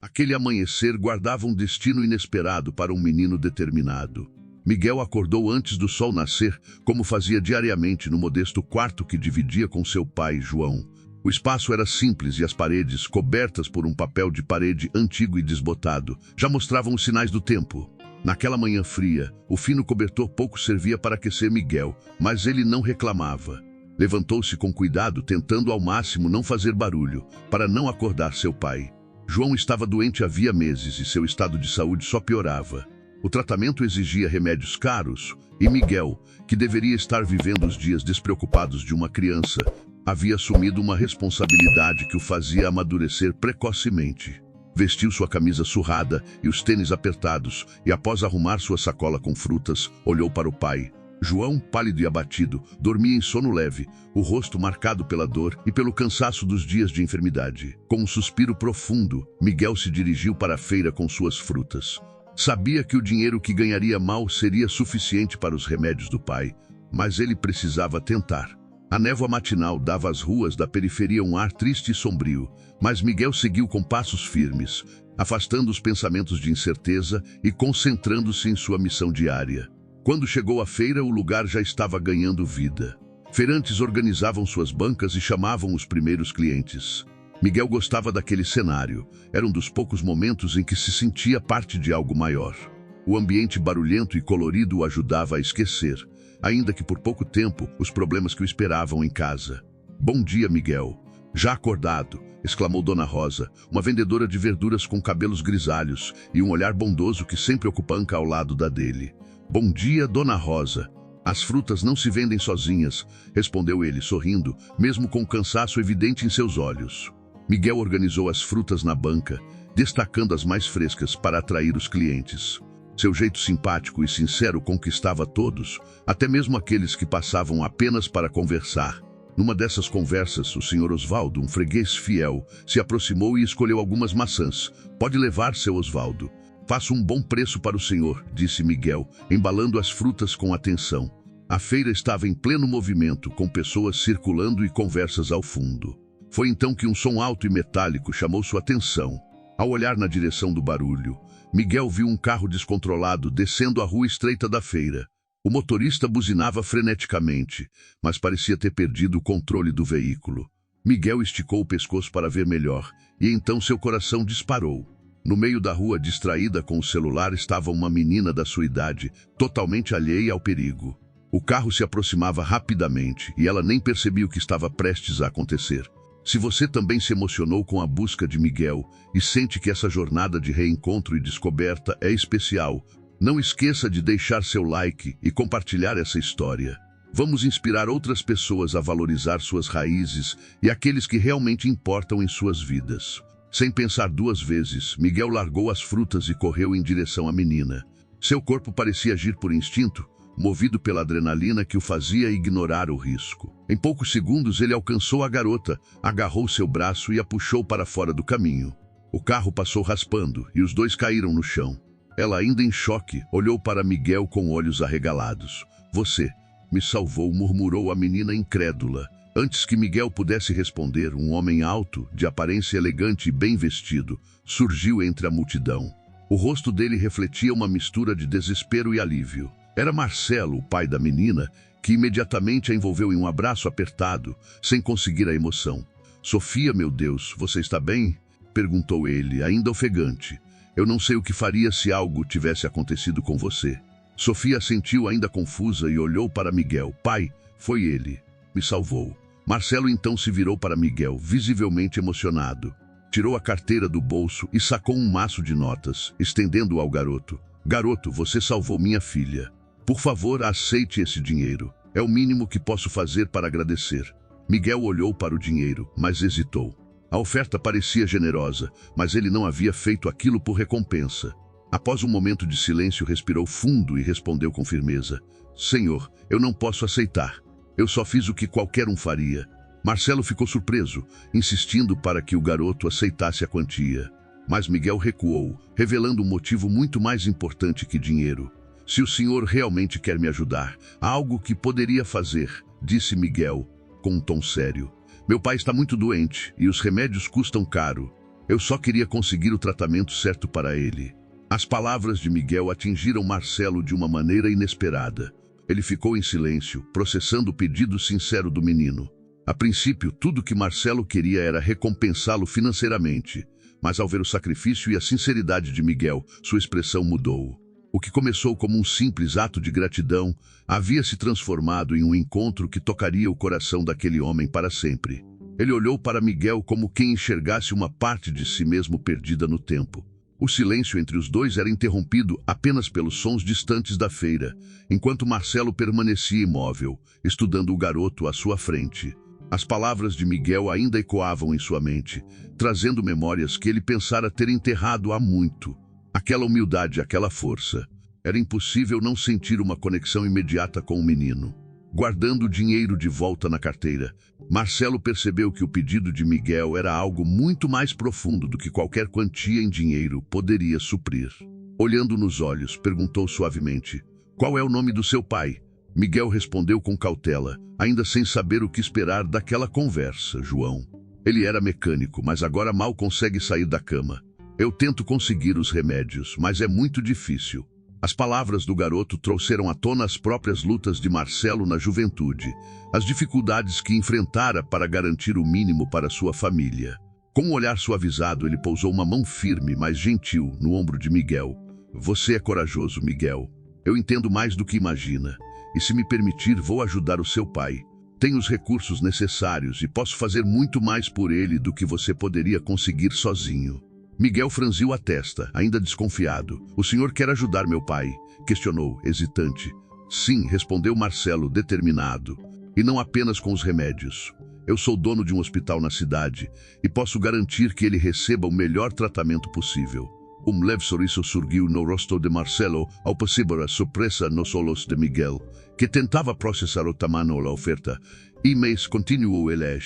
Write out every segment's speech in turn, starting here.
Aquele amanhecer guardava um destino inesperado para um menino determinado. Miguel acordou antes do sol nascer, como fazia diariamente no modesto quarto que dividia com seu pai, João. O espaço era simples e as paredes, cobertas por um papel de parede antigo e desbotado, já mostravam os sinais do tempo. Naquela manhã fria, o fino cobertor pouco servia para aquecer Miguel, mas ele não reclamava. Levantou-se com cuidado, tentando ao máximo não fazer barulho, para não acordar seu pai. João estava doente havia meses e seu estado de saúde só piorava. O tratamento exigia remédios caros, e Miguel, que deveria estar vivendo os dias despreocupados de uma criança, havia assumido uma responsabilidade que o fazia amadurecer precocemente. Vestiu sua camisa surrada e os tênis apertados, e após arrumar sua sacola com frutas, olhou para o pai. João, pálido e abatido, dormia em sono leve, o rosto marcado pela dor e pelo cansaço dos dias de enfermidade. Com um suspiro profundo, Miguel se dirigiu para a feira com suas frutas. Sabia que o dinheiro que ganharia mal seria suficiente para os remédios do pai, mas ele precisava tentar. A névoa matinal dava às ruas da periferia um ar triste e sombrio, mas Miguel seguiu com passos firmes, afastando os pensamentos de incerteza e concentrando-se em sua missão diária. Quando chegou à feira, o lugar já estava ganhando vida. Feirantes organizavam suas bancas e chamavam os primeiros clientes. Miguel gostava daquele cenário. Era um dos poucos momentos em que se sentia parte de algo maior. O ambiente barulhento e colorido o ajudava a esquecer, ainda que por pouco tempo, os problemas que o esperavam em casa. "Bom dia, Miguel." "Já acordado?" exclamou Dona Rosa, uma vendedora de verduras com cabelos grisalhos e um olhar bondoso que sempre ocupa a banca ao lado da dele. "Bom dia, Dona Rosa." "As frutas não se vendem sozinhas", respondeu ele, sorrindo, mesmo com o cansaço evidente em seus olhos. Miguel organizou as frutas na banca, destacando as mais frescas para atrair os clientes. Seu jeito simpático e sincero conquistava todos, até mesmo aqueles que passavam apenas para conversar. Numa dessas conversas, o Sr. Osvaldo, um freguês fiel, se aproximou e escolheu algumas maçãs. "Pode levar, seu Osvaldo." "Faço um bom preço para o senhor", disse Miguel, embalando as frutas com atenção. A feira estava em pleno movimento, com pessoas circulando e conversas ao fundo. Foi então que um som alto e metálico chamou sua atenção. Ao olhar na direção do barulho, Miguel viu um carro descontrolado descendo a rua estreita da feira. O motorista buzinava freneticamente, mas parecia ter perdido o controle do veículo. Miguel esticou o pescoço para ver melhor, e então seu coração disparou. No meio da rua, distraída com o celular, estava uma menina da sua idade, totalmente alheia ao perigo. O carro se aproximava rapidamente, e ela nem percebia o que estava prestes a acontecer. Se você também se emocionou com a busca de Miguel e sente que essa jornada de reencontro e descoberta é especial, não esqueça de deixar seu like e compartilhar essa história. Vamos inspirar outras pessoas a valorizar suas raízes e aqueles que realmente importam em suas vidas. Sem pensar duas vezes, Miguel largou as frutas e correu em direção à menina. Seu corpo parecia agir por instinto, movido pela adrenalina que o fazia ignorar o risco. Em poucos segundos ele alcançou a garota, agarrou seu braço e a puxou para fora do caminho. O carro passou raspando e os dois caíram no chão. Ela, ainda em choque, olhou para Miguel com olhos arregalados. "Você me salvou", murmurou a menina incrédula. Antes que Miguel pudesse responder, um homem alto, de aparência elegante e bem vestido, surgiu entre a multidão. O rosto dele refletia uma mistura de desespero e alívio. Era Marcelo, o pai da menina, que imediatamente a envolveu em um abraço apertado, sem conseguir a emoção. "Sofia, meu Deus, você está bem?" perguntou ele, ainda ofegante. "Eu não sei o que faria se algo tivesse acontecido com você." Sofia assentiu, ainda confusa, e olhou para Miguel. "Pai, foi ele. Me salvou." Marcelo então se virou para Miguel, visivelmente emocionado. Tirou a carteira do bolso e sacou um maço de notas, estendendo-o ao garoto. "Garoto, você salvou minha filha. Por favor, aceite esse dinheiro. É o mínimo que posso fazer para agradecer." Miguel olhou para o dinheiro, mas hesitou. A oferta parecia generosa, mas ele não havia feito aquilo por recompensa. Após um momento de silêncio, respirou fundo e respondeu com firmeza: "Senhor, eu não posso aceitar. Eu só fiz o que qualquer um faria." Marcelo ficou surpreso, insistindo para que o garoto aceitasse a quantia. Mas Miguel recuou, revelando um motivo muito mais importante que dinheiro. "Se o senhor realmente quer me ajudar, há algo que poderia fazer", disse Miguel, com um tom sério. "Meu pai está muito doente e os remédios custam caro." Eu só queria conseguir o tratamento certo para ele. As palavras de Miguel atingiram Marcelo de uma maneira inesperada. Ele ficou em silêncio, processando o pedido sincero do menino. A princípio, tudo que Marcelo queria era recompensá-lo financeiramente, mas ao ver o sacrifício e a sinceridade de Miguel, sua expressão mudou. O que começou como um simples ato de gratidão havia se transformado em um encontro que tocaria o coração daquele homem para sempre. Ele olhou para Miguel como quem enxergasse uma parte de si mesmo perdida no tempo. O silêncio entre os dois era interrompido apenas pelos sons distantes da feira, enquanto Marcelo permanecia imóvel, estudando o garoto à sua frente. As palavras de Miguel ainda ecoavam em sua mente, trazendo memórias que ele pensara ter enterrado há muito. Aquela humildade, aquela força. Era impossível não sentir uma conexão imediata com o menino. Guardando o dinheiro de volta na carteira, Marcelo percebeu que o pedido de Miguel era algo muito mais profundo do que qualquer quantia em dinheiro poderia suprir. Olhando nos olhos, perguntou suavemente: "Qual é o nome do seu pai?" Miguel respondeu com cautela, ainda sem saber o que esperar daquela conversa: "João." Ele era mecânico, mas agora mal consegue sair da cama. "Eu tento conseguir os remédios, mas é muito difícil." As palavras do garoto trouxeram à tona as próprias lutas de Marcelo na juventude, as dificuldades que enfrentara para garantir o mínimo para sua família. Com um olhar suavizado, ele pousou uma mão firme, mas gentil, no ombro de Miguel. "Você é corajoso, Miguel. Eu entendo mais do que imagina. E se me permitir, vou ajudar o seu pai. Tenho os recursos necessários e posso fazer muito mais por ele do que você poderia conseguir sozinho." Miguel franziu a testa, ainda desconfiado. "O senhor quer ajudar meu pai?" questionou, hesitante. "Sim", respondeu Marcelo, determinado. "E não apenas com os remédios. Eu sou dono de um hospital na cidade e posso garantir que ele receba o melhor tratamento possível." Um leve sorriso surgiu no rosto de Marcelo ao perceber a surpresa nos olhos de Miguel, que tentava processar o tamanho da oferta. "Mas", continuou ele,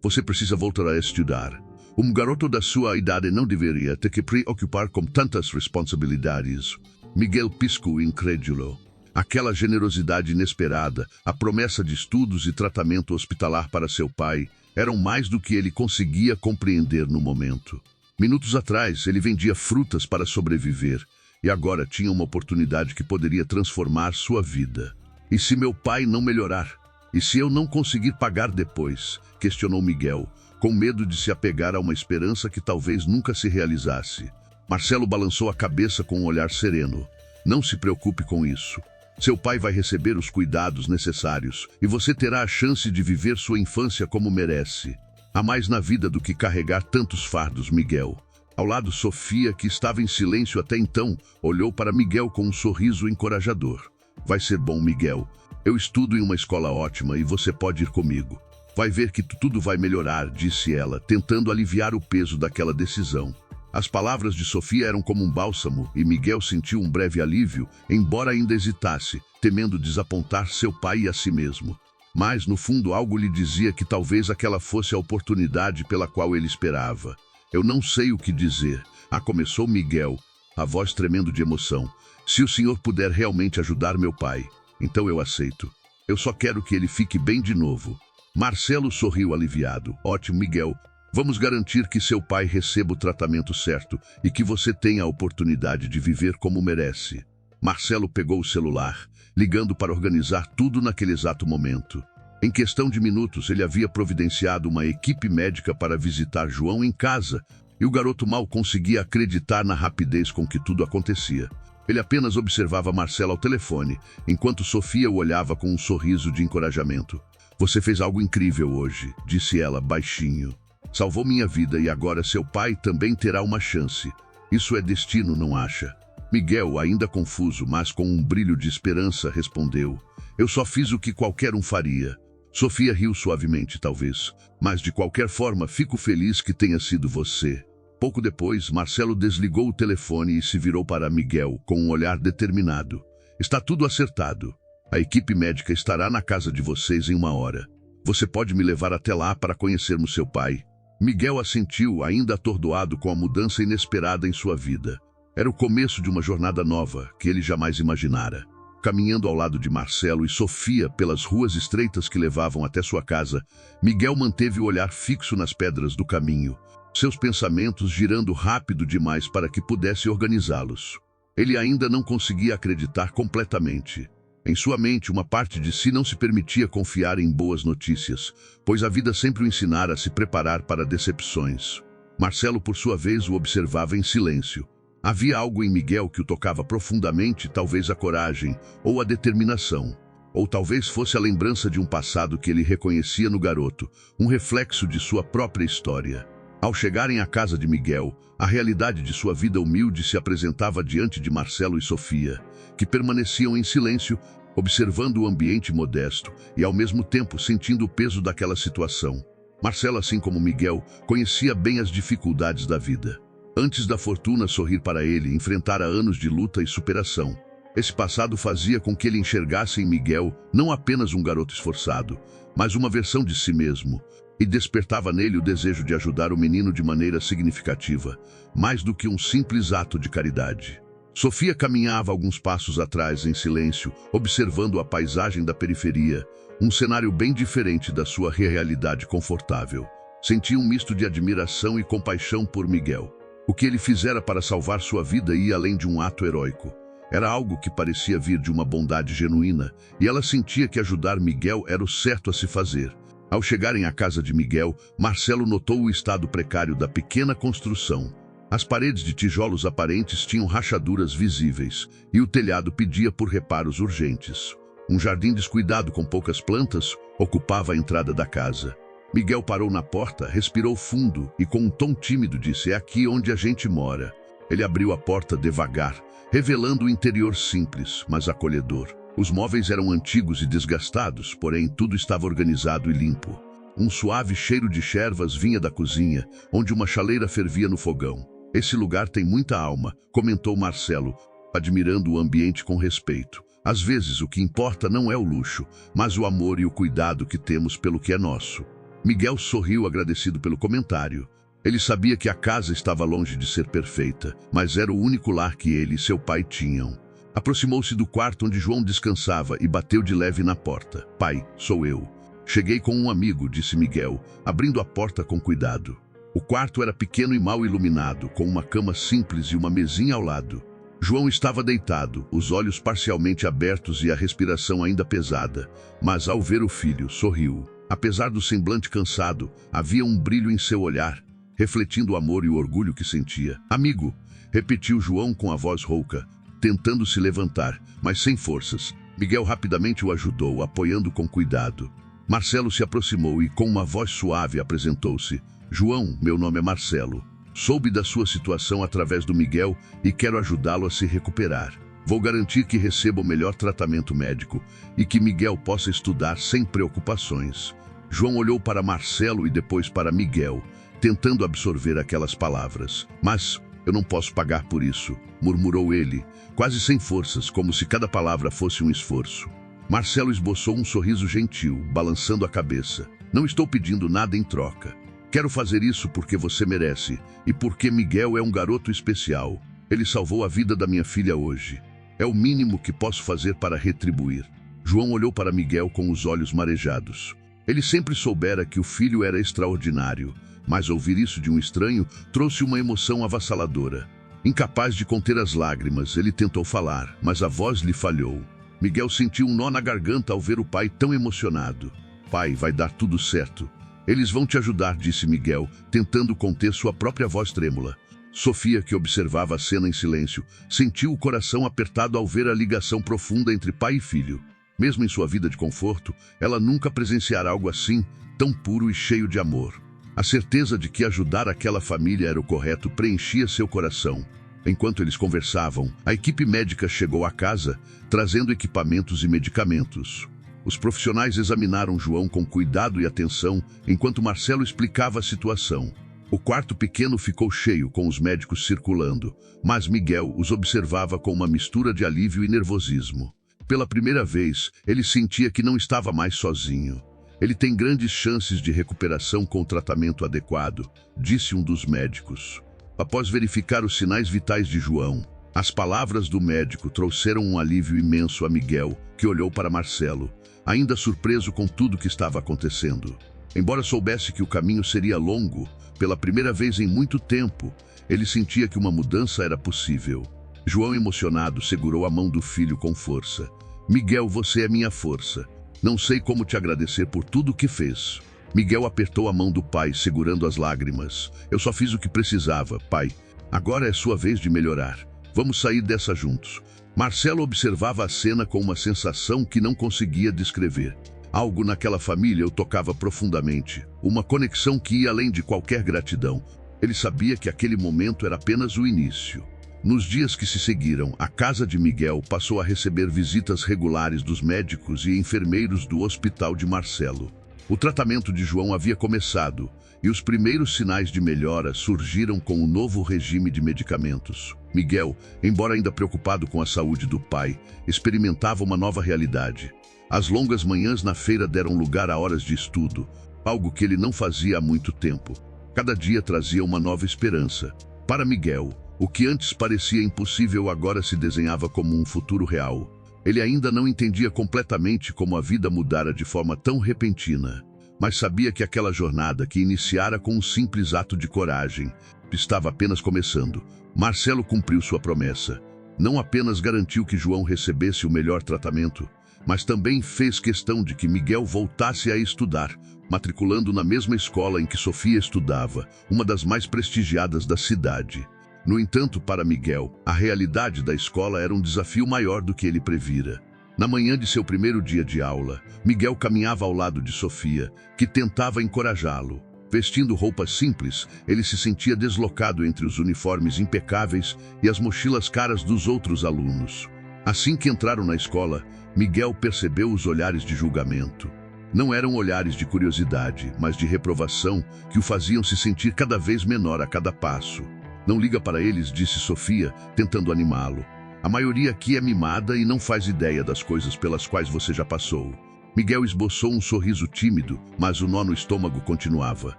"você precisa voltar a estudar. Um garoto da sua idade não deveria ter que preocupar com tantas responsabilidades." Miguel piscou incrédulo. Aquela generosidade inesperada, a promessa de estudos e tratamento hospitalar para seu pai, eram mais do que ele conseguia compreender no momento. Minutos atrás, ele vendia frutas para sobreviver, e agora tinha uma oportunidade que poderia transformar sua vida. "E se meu pai não melhorar? E se eu não conseguir pagar depois?" questionou Miguel, com medo de se apegar a uma esperança que talvez nunca se realizasse. Marcelo balançou a cabeça com um olhar sereno. "Não se preocupe com isso. Seu pai vai receber os cuidados necessários e você terá a chance de viver sua infância como merece. Há mais na vida do que carregar tantos fardos, Miguel." Ao lado, Sofia, que estava em silêncio até então, olhou para Miguel com um sorriso encorajador. "Vai ser bom, Miguel. Eu estudo em uma escola ótima e você pode ir comigo. Vai ver que tudo vai melhorar", disse ela, tentando aliviar o peso daquela decisão. As palavras de Sofia eram como um bálsamo e Miguel sentiu um breve alívio, embora ainda hesitasse, temendo desapontar seu pai e a si mesmo. Mas, no fundo, algo lhe dizia que talvez aquela fosse a oportunidade pela qual ele esperava. "Eu não sei o que dizer", começou Miguel, a voz tremendo de emoção. "Se o senhor puder realmente ajudar meu pai, então eu aceito. Eu só quero que ele fique bem de novo." Marcelo sorriu aliviado. "Ótimo, Miguel. Vamos garantir que seu pai receba o tratamento certo e que você tenha a oportunidade de viver como merece." Marcelo pegou o celular, ligando para organizar tudo naquele exato momento. Em questão de minutos, ele havia providenciado uma equipe médica para visitar João em casa, e o garoto mal conseguia acreditar na rapidez com que tudo acontecia. Ele apenas observava Marcelo ao telefone, enquanto Sofia o olhava com um sorriso de encorajamento. "Você fez algo incrível hoje", disse ela baixinho. "Salvou minha vida e agora seu pai também terá uma chance. Isso é destino, não acha?" Miguel, ainda confuso, mas com um brilho de esperança, respondeu: "Eu só fiz o que qualquer um faria." Sofia riu suavemente, talvez, "Mas de qualquer forma, fico feliz que tenha sido você." Pouco depois, Marcelo desligou o telefone e se virou para Miguel com um olhar determinado. "Está tudo acertado. A equipe médica estará na casa de vocês em 1 hora. Você pode me levar até lá para conhecermos seu pai?" Miguel assentiu, ainda atordoado com a mudança inesperada em sua vida. Era o começo de uma jornada nova que ele jamais imaginara. Caminhando ao lado de Marcelo e Sofia pelas ruas estreitas que levavam até sua casa, Miguel manteve o olhar fixo nas pedras do caminho. seus pensamentos girando rápido demais para que pudesse organizá-los. Ele ainda não conseguia acreditar completamente. Em sua mente, uma parte de si não se permitia confiar em boas notícias, pois a vida sempre o ensinara a se preparar para decepções. Marcelo, por sua vez, o observava em silêncio. Havia algo em Miguel que o tocava profundamente, talvez a coragem ou a determinação. Ou talvez fosse a lembrança de um passado que ele reconhecia no garoto, um reflexo de sua própria história. Ao chegarem à casa de Miguel, a realidade de sua vida humilde se apresentava diante de Marcelo e Sofia, que permaneciam em silêncio, observando o ambiente modesto e, ao mesmo tempo, sentindo o peso daquela situação. Marcelo, assim como Miguel, conhecia bem as dificuldades da vida. Antes da fortuna sorrir para ele, enfrentara anos de luta e superação. Esse passado fazia com que ele enxergasse em Miguel não apenas um garoto esforçado, mas uma versão de si mesmo, e despertava nele o desejo de ajudar o menino de maneira significativa, mais do que um simples ato de caridade. Sofia caminhava alguns passos atrás em silêncio, observando a paisagem da periferia, um cenário bem diferente da sua realidade confortável. Sentia um misto de admiração e compaixão por Miguel. O que ele fizera para salvar sua vida ia além de um ato heróico. Era algo que parecia vir de uma bondade genuína, e ela sentia que ajudar Miguel era o certo a se fazer. Ao chegarem à casa de Miguel, Marcelo notou o estado precário da pequena construção. As paredes de tijolos aparentes tinham rachaduras visíveis, e o telhado pedia por reparos urgentes. Um jardim descuidado com poucas plantas ocupava a entrada da casa. Miguel parou na porta, respirou fundo e, com um tom tímido, disse: "É aqui onde a gente mora." Ele abriu a porta devagar, revelando o interior simples, mas acolhedor. Os móveis eram antigos e desgastados, porém tudo estava organizado e limpo. Um suave cheiro de ervas vinha da cozinha, onde uma chaleira fervia no fogão. "Esse lugar tem muita alma", comentou Marcelo, admirando o ambiente com respeito. "Às vezes o que importa não é o luxo, mas o amor e o cuidado que temos pelo que é nosso." Miguel sorriu, agradecido pelo comentário. Ele sabia que a casa estava longe de ser perfeita, mas era o único lar que ele e seu pai tinham. Aproximou-se do quarto onde João descansava e bateu de leve na porta. "Pai, sou eu." "Cheguei com um amigo", disse Miguel, abrindo a porta com cuidado. O quarto era pequeno e mal iluminado, com uma cama simples e uma mesinha ao lado. João estava deitado, os olhos parcialmente abertos e a respiração ainda pesada, mas ao ver o filho, sorriu. Apesar do semblante cansado, havia um brilho em seu olhar, refletindo o amor e o orgulho que sentia. "Amigo", repetiu João com a voz rouca, tentando se levantar, mas sem forças. Miguel rapidamente o ajudou, apoiando com cuidado. Marcelo se aproximou e, com uma voz suave, apresentou-se. "João, meu nome é Marcelo. Soube da sua situação através do Miguel e quero ajudá-lo a se recuperar. Vou garantir que receba o melhor tratamento médico e que Miguel possa estudar sem preocupações." João olhou para Marcelo e depois para Miguel, tentando absorver aquelas palavras. "Mas eu não posso pagar por isso", murmurou ele, quase sem forças, como se cada palavra fosse um esforço. Marcelo esboçou um sorriso gentil, balançando a cabeça. "Não estou pedindo nada em troca. Quero fazer isso porque você merece e porque Miguel é um garoto especial. Ele salvou a vida da minha filha hoje. É o mínimo que posso fazer para retribuir." João olhou para Miguel com os olhos marejados. Ele sempre soubera que o filho era extraordinário, mas ouvir isso de um estranho trouxe uma emoção avassaladora. Incapaz de conter as lágrimas, ele tentou falar, mas a voz lhe falhou. Miguel sentiu um nó na garganta ao ver o pai tão emocionado. "Pai, vai dar tudo certo. Eles vão te ajudar", disse Miguel, tentando conter sua própria voz trêmula. Sofia, que observava a cena em silêncio, sentiu o coração apertado ao ver a ligação profunda entre pai e filho. Mesmo em sua vida de conforto, ela nunca presenciara algo assim, tão puro e cheio de amor. A certeza de que ajudar aquela família era o correto preenchia seu coração. Enquanto eles conversavam, a equipe médica chegou à casa, trazendo equipamentos e medicamentos. Os profissionais examinaram João com cuidado e atenção, enquanto Marcelo explicava a situação. O quarto pequeno ficou cheio, com os médicos circulando, mas Miguel os observava com uma mistura de alívio e nervosismo. Pela primeira vez, ele sentia que não estava mais sozinho. "Ele tem grandes chances de recuperação com o tratamento adequado", disse um dos médicos. Após verificar os sinais vitais de João, as palavras do médico trouxeram um alívio imenso a Miguel, que olhou para Marcelo, ainda surpreso com tudo que estava acontecendo. Embora soubesse que o caminho seria longo, pela primeira vez em muito tempo, ele sentia que uma mudança era possível. João, emocionado, segurou a mão do filho com força. Miguel, você é minha força. Não sei como te agradecer por tudo o que fez. Miguel apertou a mão do pai, segurando as lágrimas. Eu só fiz o que precisava, pai. Agora é sua vez de melhorar. Vamos sair dessa juntos. Marcelo observava a cena com uma sensação que não conseguia descrever. Algo naquela família o tocava profundamente. Uma conexão que ia além de qualquer gratidão. Ele sabia que aquele momento era apenas o início. Nos dias que se seguiram, a casa de Miguel passou a receber visitas regulares dos médicos e enfermeiros do hospital de Marcelo. O tratamento de João havia começado e os primeiros sinais de melhora surgiram com o novo regime de medicamentos. Miguel, embora ainda preocupado com a saúde do pai, experimentava uma nova realidade. As longas manhãs na feira deram lugar a horas de estudo, algo que ele não fazia há muito tempo. Cada dia trazia uma nova esperança. Para Miguel, o que antes parecia impossível agora se desenhava como um futuro real. Ele ainda não entendia completamente como a vida mudara de forma tão repentina, mas sabia que aquela jornada que iniciara com um simples ato de coragem estava apenas começando. Marcelo cumpriu sua promessa. Não apenas garantiu que João recebesse o melhor tratamento, mas também fez questão de que Miguel voltasse a estudar, matriculando na mesma escola em que Sofia estudava, uma das mais prestigiadas da cidade. No entanto, para Miguel, a realidade da escola era um desafio maior do que ele previra. Na manhã de seu primeiro dia de aula, Miguel caminhava ao lado de Sofia, que tentava encorajá-lo. Vestindo roupas simples, ele se sentia deslocado entre os uniformes impecáveis e as mochilas caras dos outros alunos. Assim que entraram na escola, Miguel percebeu os olhares de julgamento. Não eram olhares de curiosidade, mas de reprovação que o faziam se sentir cada vez menor a cada passo. Não liga para eles, disse Sofia, tentando animá-lo. A maioria aqui é mimada e não faz ideia das coisas pelas quais você já passou. Miguel esboçou um sorriso tímido, mas o nó no estômago continuava.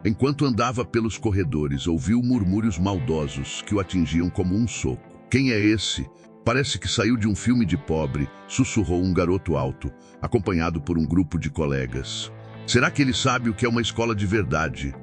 Enquanto andava pelos corredores, ouviu murmúrios maldosos que o atingiam como um soco. Quem é esse? Parece que saiu de um filme de pobre, sussurrou um garoto alto, acompanhado por um grupo de colegas. Será que ele sabe o que é uma escola de verdade?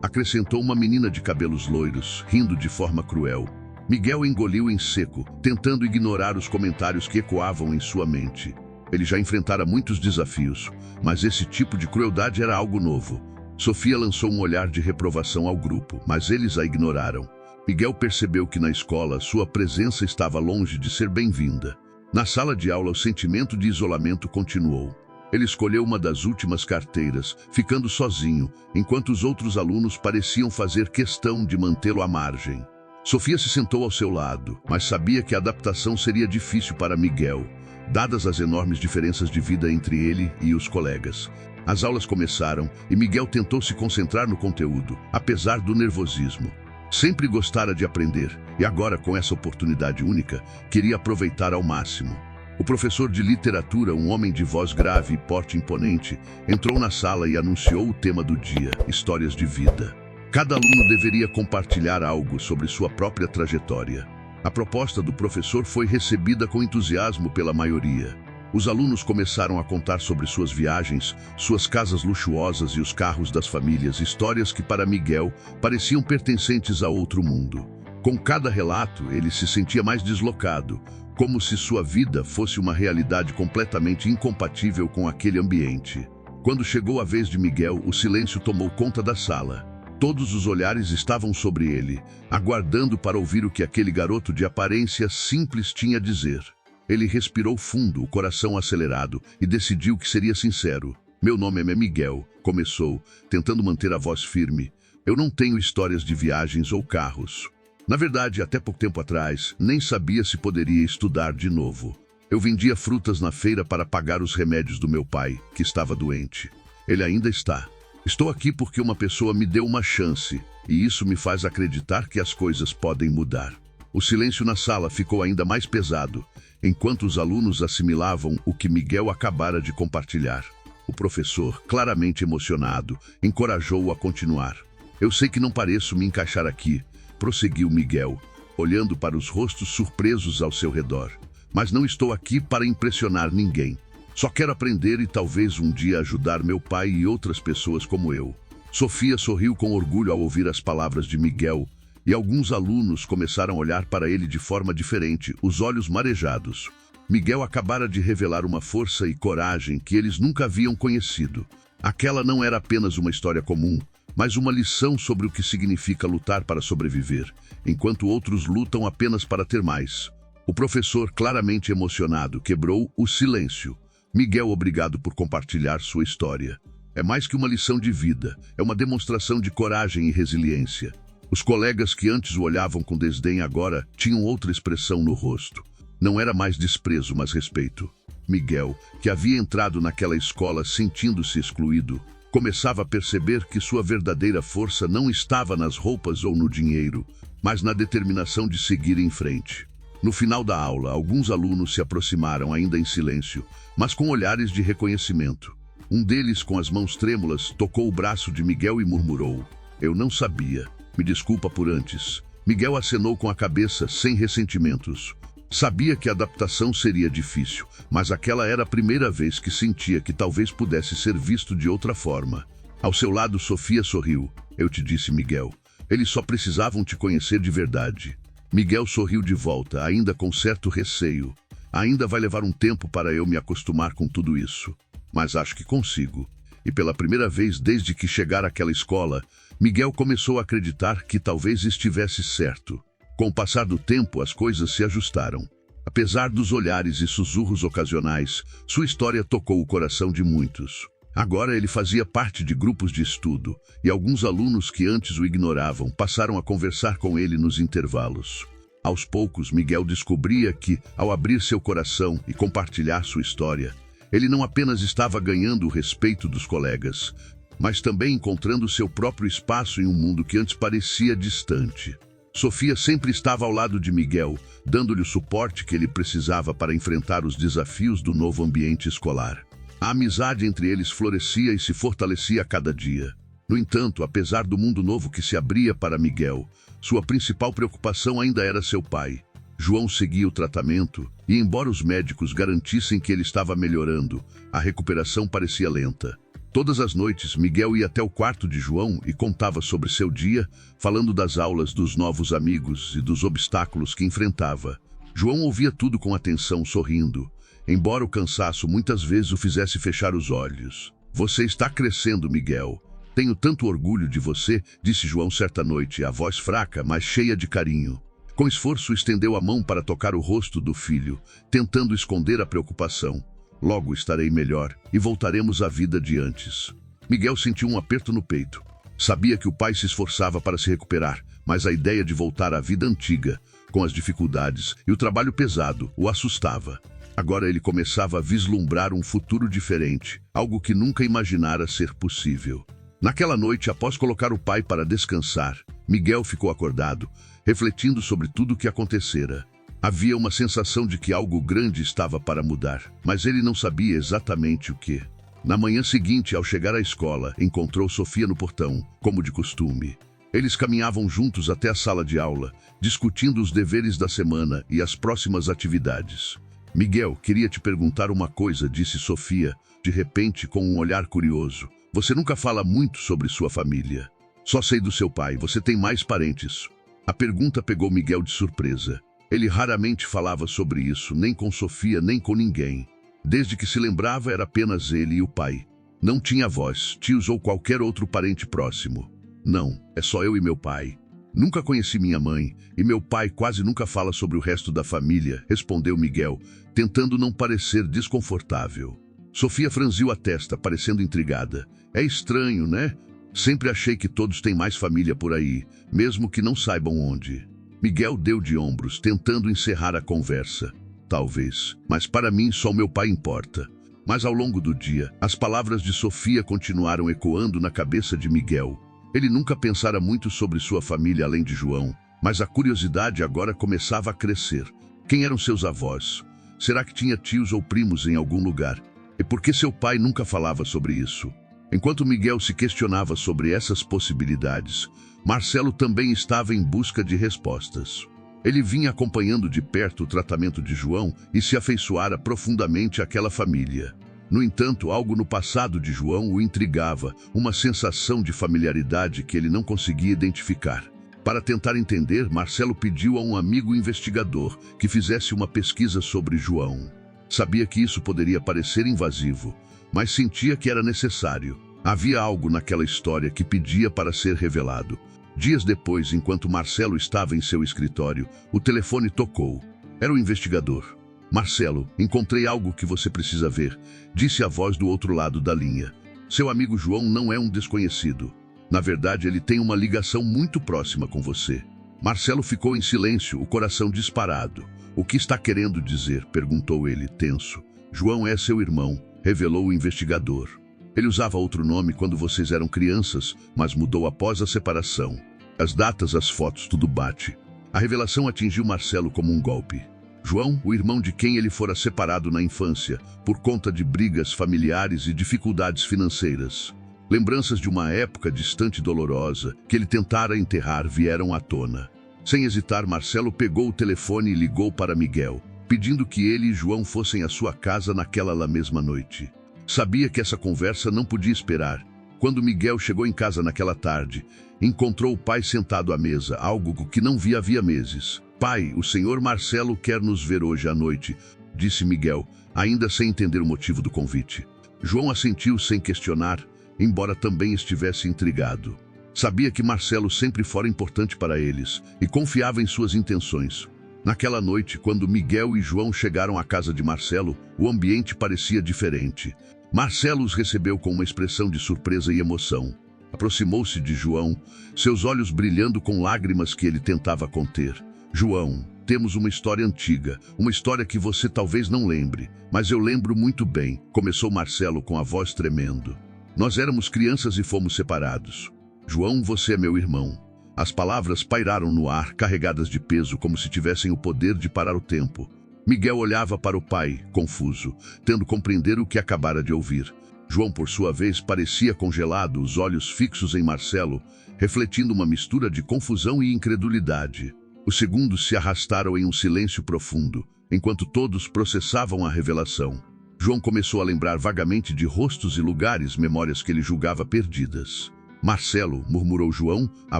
Acrescentou uma menina de cabelos loiros, rindo de forma cruel. Miguel engoliu em seco, tentando ignorar os comentários que ecoavam em sua mente. Ele já enfrentara muitos desafios, mas esse tipo de crueldade era algo novo. Sofia lançou um olhar de reprovação ao grupo, mas eles a ignoraram. Miguel percebeu que na escola sua presença estava longe de ser bem-vinda. Na sala de aula, o sentimento de isolamento continuou. Ele escolheu uma das últimas carteiras, ficando sozinho, enquanto os outros alunos pareciam fazer questão de mantê-lo à margem. Sofia se sentou ao seu lado, mas sabia que a adaptação seria difícil para Miguel, dadas as enormes diferenças de vida entre ele e os colegas. As aulas começaram e Miguel tentou se concentrar no conteúdo, apesar do nervosismo. Sempre gostara de aprender e agora, com essa oportunidade única, queria aproveitar ao máximo. O professor de literatura, um homem de voz grave e porte imponente, entrou na sala e anunciou o tema do dia: histórias de vida. Cada aluno deveria compartilhar algo sobre sua própria trajetória. A proposta do professor foi recebida com entusiasmo pela maioria. Os alunos começaram a contar sobre suas viagens, suas casas luxuosas e os carros das famílias, histórias que para Miguel pareciam pertencentes a outro mundo. Com cada relato, ele se sentia mais deslocado, como se sua vida fosse uma realidade completamente incompatível com aquele ambiente. Quando chegou a vez de Miguel, o silêncio tomou conta da sala. Todos os olhares estavam sobre ele, aguardando para ouvir o que aquele garoto de aparência simples tinha a dizer. Ele respirou fundo, o coração acelerado, e decidiu que seria sincero. Meu nome é Miguel, começou, tentando manter a voz firme. Eu não tenho histórias de viagens ou carros. Na verdade, até pouco tempo atrás, nem sabia se poderia estudar de novo. Eu vendia frutas na feira para pagar os remédios do meu pai, que estava doente. Ele ainda está. Estou aqui porque uma pessoa me deu uma chance, e isso me faz acreditar que as coisas podem mudar. O silêncio na sala ficou ainda mais pesado, enquanto os alunos assimilavam o que Miguel acabara de compartilhar. O professor, claramente emocionado, encorajou-o a continuar. Eu sei que não pareço me encaixar aqui, prosseguiu Miguel, olhando para os rostos surpresos ao seu redor. Mas não estou aqui para impressionar ninguém. Só quero aprender e talvez um dia ajudar meu pai e outras pessoas como eu. Sofia sorriu com orgulho ao ouvir as palavras de Miguel, e alguns alunos começaram a olhar para ele de forma diferente, os olhos marejados. Miguel acabara de revelar uma força e coragem que eles nunca haviam conhecido. Aquela não era apenas uma história comum, mas uma lição sobre o que significa lutar para sobreviver, enquanto outros lutam apenas para ter mais. O professor, claramente emocionado, quebrou o silêncio. Miguel, obrigado por compartilhar sua história. É mais que uma lição de vida, é uma demonstração de coragem e resiliência. Os colegas que antes o olhavam com desdém agora tinham outra expressão no rosto. Não era mais desprezo, mas respeito. Miguel, que havia entrado naquela escola sentindo-se excluído, começava a perceber que sua verdadeira força não estava nas roupas ou no dinheiro, mas na determinação de seguir em frente. No final da aula, alguns alunos se aproximaram ainda em silêncio, mas com olhares de reconhecimento. Um deles, com as mãos trêmulas, tocou o braço de Miguel e murmurou: "Eu não sabia. Me desculpa por antes." Miguel acenou com a cabeça, sem ressentimentos. Sabia que a adaptação seria difícil, mas aquela era a primeira vez que sentia que talvez pudesse ser visto de outra forma. Ao seu lado, Sofia sorriu. "Eu te disse, Miguel. Eles só precisavam te conhecer de verdade." Miguel sorriu de volta, ainda com certo receio. "Ainda vai levar um tempo para eu me acostumar com tudo isso. Mas acho que consigo." E pela primeira vez desde que chegara àquela escola, Miguel começou a acreditar que talvez estivesse certo. Com o passar do tempo, as coisas se ajustaram. Apesar dos olhares e sussurros ocasionais, sua história tocou o coração de muitos. Agora ele fazia parte de grupos de estudo, e alguns alunos que antes o ignoravam passaram a conversar com ele nos intervalos. Aos poucos, Miguel descobria que, ao abrir seu coração e compartilhar sua história, ele não apenas estava ganhando o respeito dos colegas, mas também encontrando seu próprio espaço em um mundo que antes parecia distante. Sofia sempre estava ao lado de Miguel, dando-lhe o suporte que ele precisava para enfrentar os desafios do novo ambiente escolar. A amizade entre eles florescia e se fortalecia a cada dia. No entanto, apesar do mundo novo que se abria para Miguel, sua principal preocupação ainda era seu pai. João seguia o tratamento e, embora os médicos garantissem que ele estava melhorando, a recuperação parecia lenta. Todas as noites, Miguel ia até o quarto de João e contava sobre seu dia, falando das aulas, dos novos amigos e dos obstáculos que enfrentava. João ouvia tudo com atenção, sorrindo, embora o cansaço muitas vezes o fizesse fechar os olhos. "Você está crescendo, Miguel. Tenho tanto orgulho de você", disse João certa noite, a voz fraca, mas cheia de carinho. Com esforço, estendeu a mão para tocar o rosto do filho, tentando esconder a preocupação. "Logo estarei melhor e voltaremos à vida de antes." Miguel sentiu um aperto no peito. Sabia que o pai se esforçava para se recuperar, mas a ideia de voltar à vida antiga, com as dificuldades e o trabalho pesado, o assustava. Agora ele começava a vislumbrar um futuro diferente, algo que nunca imaginara ser possível. Naquela noite, após colocar o pai para descansar, Miguel ficou acordado, refletindo sobre tudo o que acontecera. Havia uma sensação de que algo grande estava para mudar, mas ele não sabia exatamente o que. Na manhã seguinte, ao chegar à escola, encontrou Sofia no portão, como de costume. Eles caminhavam juntos até a sala de aula, discutindo os deveres da semana e as próximas atividades. "Miguel, queria te perguntar uma coisa", disse Sofia, de repente com um olhar curioso. "Você nunca fala muito sobre sua família." "Só sei do seu pai. Você tem mais parentes?" A pergunta pegou Miguel de surpresa. Ele raramente falava sobre isso, nem com Sofia, nem com ninguém. Desde que se lembrava, era apenas ele e o pai. Não tinha avós, tios ou qualquer outro parente próximo. "Não, é só eu e meu pai. Nunca conheci minha mãe, e meu pai quase nunca fala sobre o resto da família", respondeu Miguel, tentando não parecer desconfortável. Sofia franziu a testa, parecendo intrigada. "É estranho, né? Sempre achei que todos têm mais família por aí, mesmo que não saibam onde." Miguel deu de ombros, tentando encerrar a conversa. "Talvez, mas para mim só o meu pai importa." Mas ao longo do dia, as palavras de Sofia continuaram ecoando na cabeça de Miguel. Ele nunca pensara muito sobre sua família além de João, mas a curiosidade agora começava a crescer. Quem eram seus avós? Será que tinha tios ou primos em algum lugar? E por que seu pai nunca falava sobre isso? Enquanto Miguel se questionava sobre essas possibilidades, Marcelo também estava em busca de respostas. Ele vinha acompanhando de perto o tratamento de João e se afeiçoara profundamente àquela família. No entanto, algo no passado de João o intrigava, uma sensação de familiaridade que ele não conseguia identificar. Para tentar entender, Marcelo pediu a um amigo investigador que fizesse uma pesquisa sobre João. Sabia que isso poderia parecer invasivo, mas sentia que era necessário. Havia algo naquela história que pedia para ser revelado. Dias depois, enquanto Marcelo estava em seu escritório, o telefone tocou. Era o investigador. Marcelo, encontrei algo que você precisa ver, disse a voz do outro lado da linha. Seu amigo João não é um desconhecido. Na verdade, ele tem uma ligação muito próxima com você. Marcelo ficou em silêncio, o coração disparado. O que está querendo dizer? Perguntou ele, tenso. João é seu irmão, revelou o investigador. Ele usava outro nome quando vocês eram crianças, mas mudou após a separação. As datas, as fotos, tudo bate. A revelação atingiu Marcelo como um golpe. João, o irmão de quem ele fora separado na infância, por conta de brigas familiares e dificuldades financeiras. Lembranças de uma época distante e dolorosa, que ele tentara enterrar, vieram à tona. Sem hesitar, Marcelo pegou o telefone e ligou para Miguel, pedindo que ele e João fossem à sua casa naquela mesma noite. Sabia que essa conversa não podia esperar. Quando Miguel chegou em casa naquela tarde, encontrou o pai sentado à mesa, algo que não via havia meses. Pai, o senhor Marcelo quer nos ver hoje à noite, disse Miguel, ainda sem entender o motivo do convite. João assentiu sem questionar, embora também estivesse intrigado. Sabia que Marcelo sempre fora importante para eles e confiava em suas intenções. Naquela noite, quando Miguel e João chegaram à casa de Marcelo, o ambiente parecia diferente. Marcelo os recebeu com uma expressão de surpresa e emoção. Aproximou-se de João, seus olhos brilhando com lágrimas que ele tentava conter. João, temos uma história antiga, uma história que você talvez não lembre, mas eu lembro muito bem, começou Marcelo com a voz tremendo. Nós éramos crianças e fomos separados. João, você é meu irmão. As palavras pairaram no ar, carregadas de peso, como se tivessem o poder de parar o tempo. Miguel olhava para o pai, confuso, tendo compreender o que acabara de ouvir. João, por sua vez, parecia congelado, os olhos fixos em Marcelo, refletindo uma mistura de confusão e incredulidade. Os segundos se arrastaram em um silêncio profundo, enquanto todos processavam a revelação. João começou a lembrar vagamente de rostos e lugares, memórias que ele julgava perdidas. Marcelo, murmurou João, a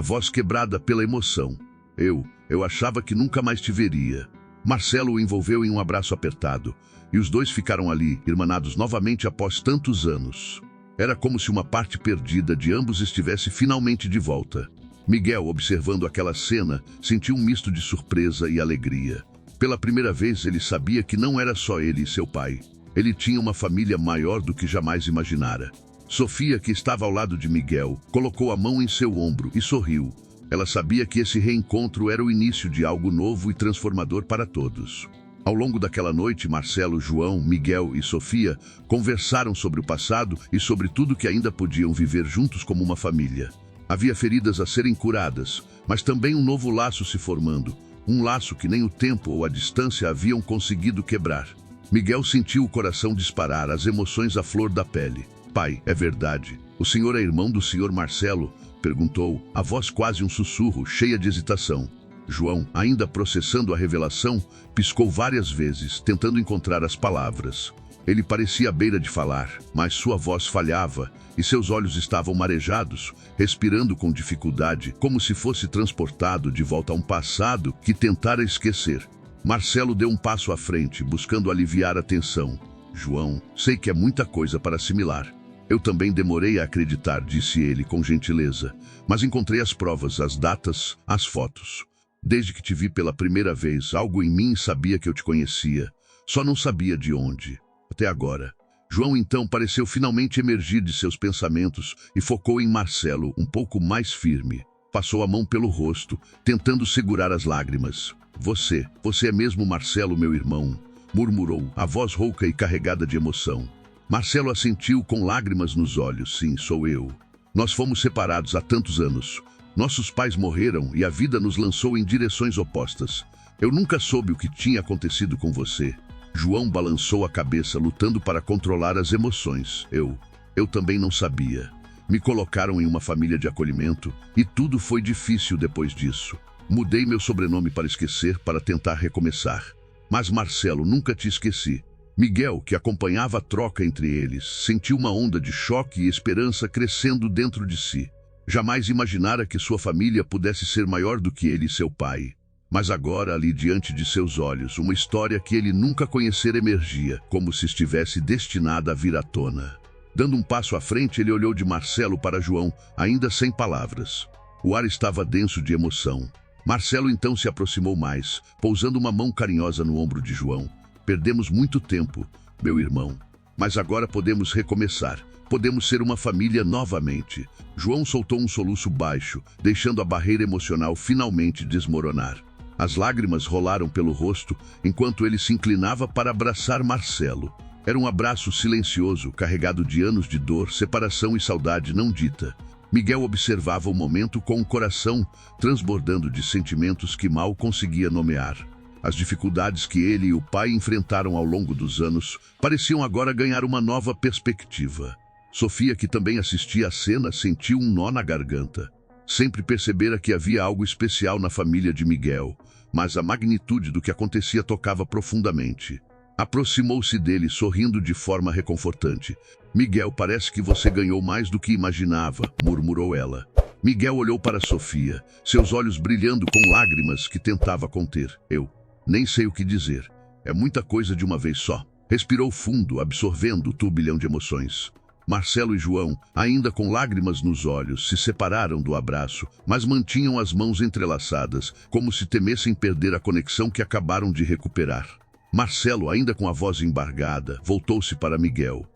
voz quebrada pela emoção. Eu achava que nunca mais te veria. Marcelo o envolveu em um abraço apertado, e os dois ficaram ali, irmanados novamente após tantos anos. Era como se uma parte perdida de ambos estivesse finalmente de volta. Miguel, observando aquela cena, sentiu um misto de surpresa e alegria. Pela primeira vez, ele sabia que não era só ele e seu pai. Ele tinha uma família maior do que jamais imaginara. Sofia, que estava ao lado de Miguel, colocou a mão em seu ombro e sorriu. Ela sabia que esse reencontro era o início de algo novo e transformador para todos. Ao longo daquela noite, Marcelo, João, Miguel e Sofia conversaram sobre o passado e sobre tudo que ainda podiam viver juntos como uma família. Havia feridas a serem curadas, mas também um novo laço se formando, um laço que nem o tempo ou a distância haviam conseguido quebrar. Miguel sentiu o coração disparar, as emoções à flor da pele. Pai, é verdade. O senhor é irmão do senhor Marcelo? Perguntou, a voz quase um sussurro, cheia de hesitação. João, ainda processando a revelação, piscou várias vezes, tentando encontrar as palavras. Ele parecia à beira de falar, mas sua voz falhava e seus olhos estavam marejados, respirando com dificuldade, como se fosse transportado de volta a um passado que tentara esquecer. Marcelo deu um passo à frente, buscando aliviar a tensão. João, sei que é muita coisa para assimilar. Eu também demorei a acreditar, disse ele com gentileza, mas encontrei as provas, as datas, as fotos. Desde que te vi pela primeira vez, algo em mim sabia que eu te conhecia, só não sabia de onde. Até agora. João então pareceu finalmente emergir de seus pensamentos e focou em Marcelo, um pouco mais firme. Passou a mão pelo rosto, tentando segurar as lágrimas. Você é mesmo Marcelo, meu irmão, murmurou, a voz rouca e carregada de emoção. Marcelo assentiu com lágrimas nos olhos. Sim, sou eu. Nós fomos separados há tantos anos. Nossos pais morreram e a vida nos lançou em direções opostas. Eu nunca soube o que tinha acontecido com você. João balançou a cabeça, lutando para controlar as emoções. Eu também não sabia. Me colocaram em uma família de acolhimento e tudo foi difícil depois disso. Mudei meu sobrenome para esquecer, para tentar recomeçar. Mas Marcelo, nunca te esqueci. Miguel, que acompanhava a troca entre eles, sentiu uma onda de choque e esperança crescendo dentro de si. Jamais imaginara que sua família pudesse ser maior do que ele e seu pai. Mas agora, ali diante de seus olhos, uma história que ele nunca conhecera emergia, como se estivesse destinada a vir à tona. Dando um passo à frente, ele olhou de Marcelo para João, ainda sem palavras. O ar estava denso de emoção. Marcelo então se aproximou mais, pousando uma mão carinhosa no ombro de João. Perdemos muito tempo, meu irmão. Mas agora podemos recomeçar. Podemos ser uma família novamente. João soltou um soluço baixo, deixando a barreira emocional finalmente desmoronar. As lágrimas rolaram pelo rosto, enquanto ele se inclinava para abraçar Marcelo. Era um abraço silencioso, carregado de anos de dor, separação e saudade não dita. Miguel observava o momento com o coração transbordando de sentimentos que mal conseguia nomear. As dificuldades que ele e o pai enfrentaram ao longo dos anos pareciam agora ganhar uma nova perspectiva. Sofia, que também assistia à cena, sentiu um nó na garganta. Sempre percebera que havia algo especial na família de Miguel, mas a magnitude do que acontecia tocava profundamente. Aproximou-se dele, sorrindo de forma reconfortante. Miguel, parece que você ganhou mais do que imaginava, murmurou ela. Miguel olhou para Sofia, seus olhos brilhando com lágrimas que tentava conter. Eu nem sei o que dizer. É muita coisa de uma vez só. Respirou fundo, absorvendo o turbilhão de emoções. Marcelo e João, ainda com lágrimas nos olhos, se separaram do abraço, mas mantinham as mãos entrelaçadas, como se temessem perder a conexão que acabaram de recuperar. Marcelo, ainda com a voz embargada, voltou-se para Miguel.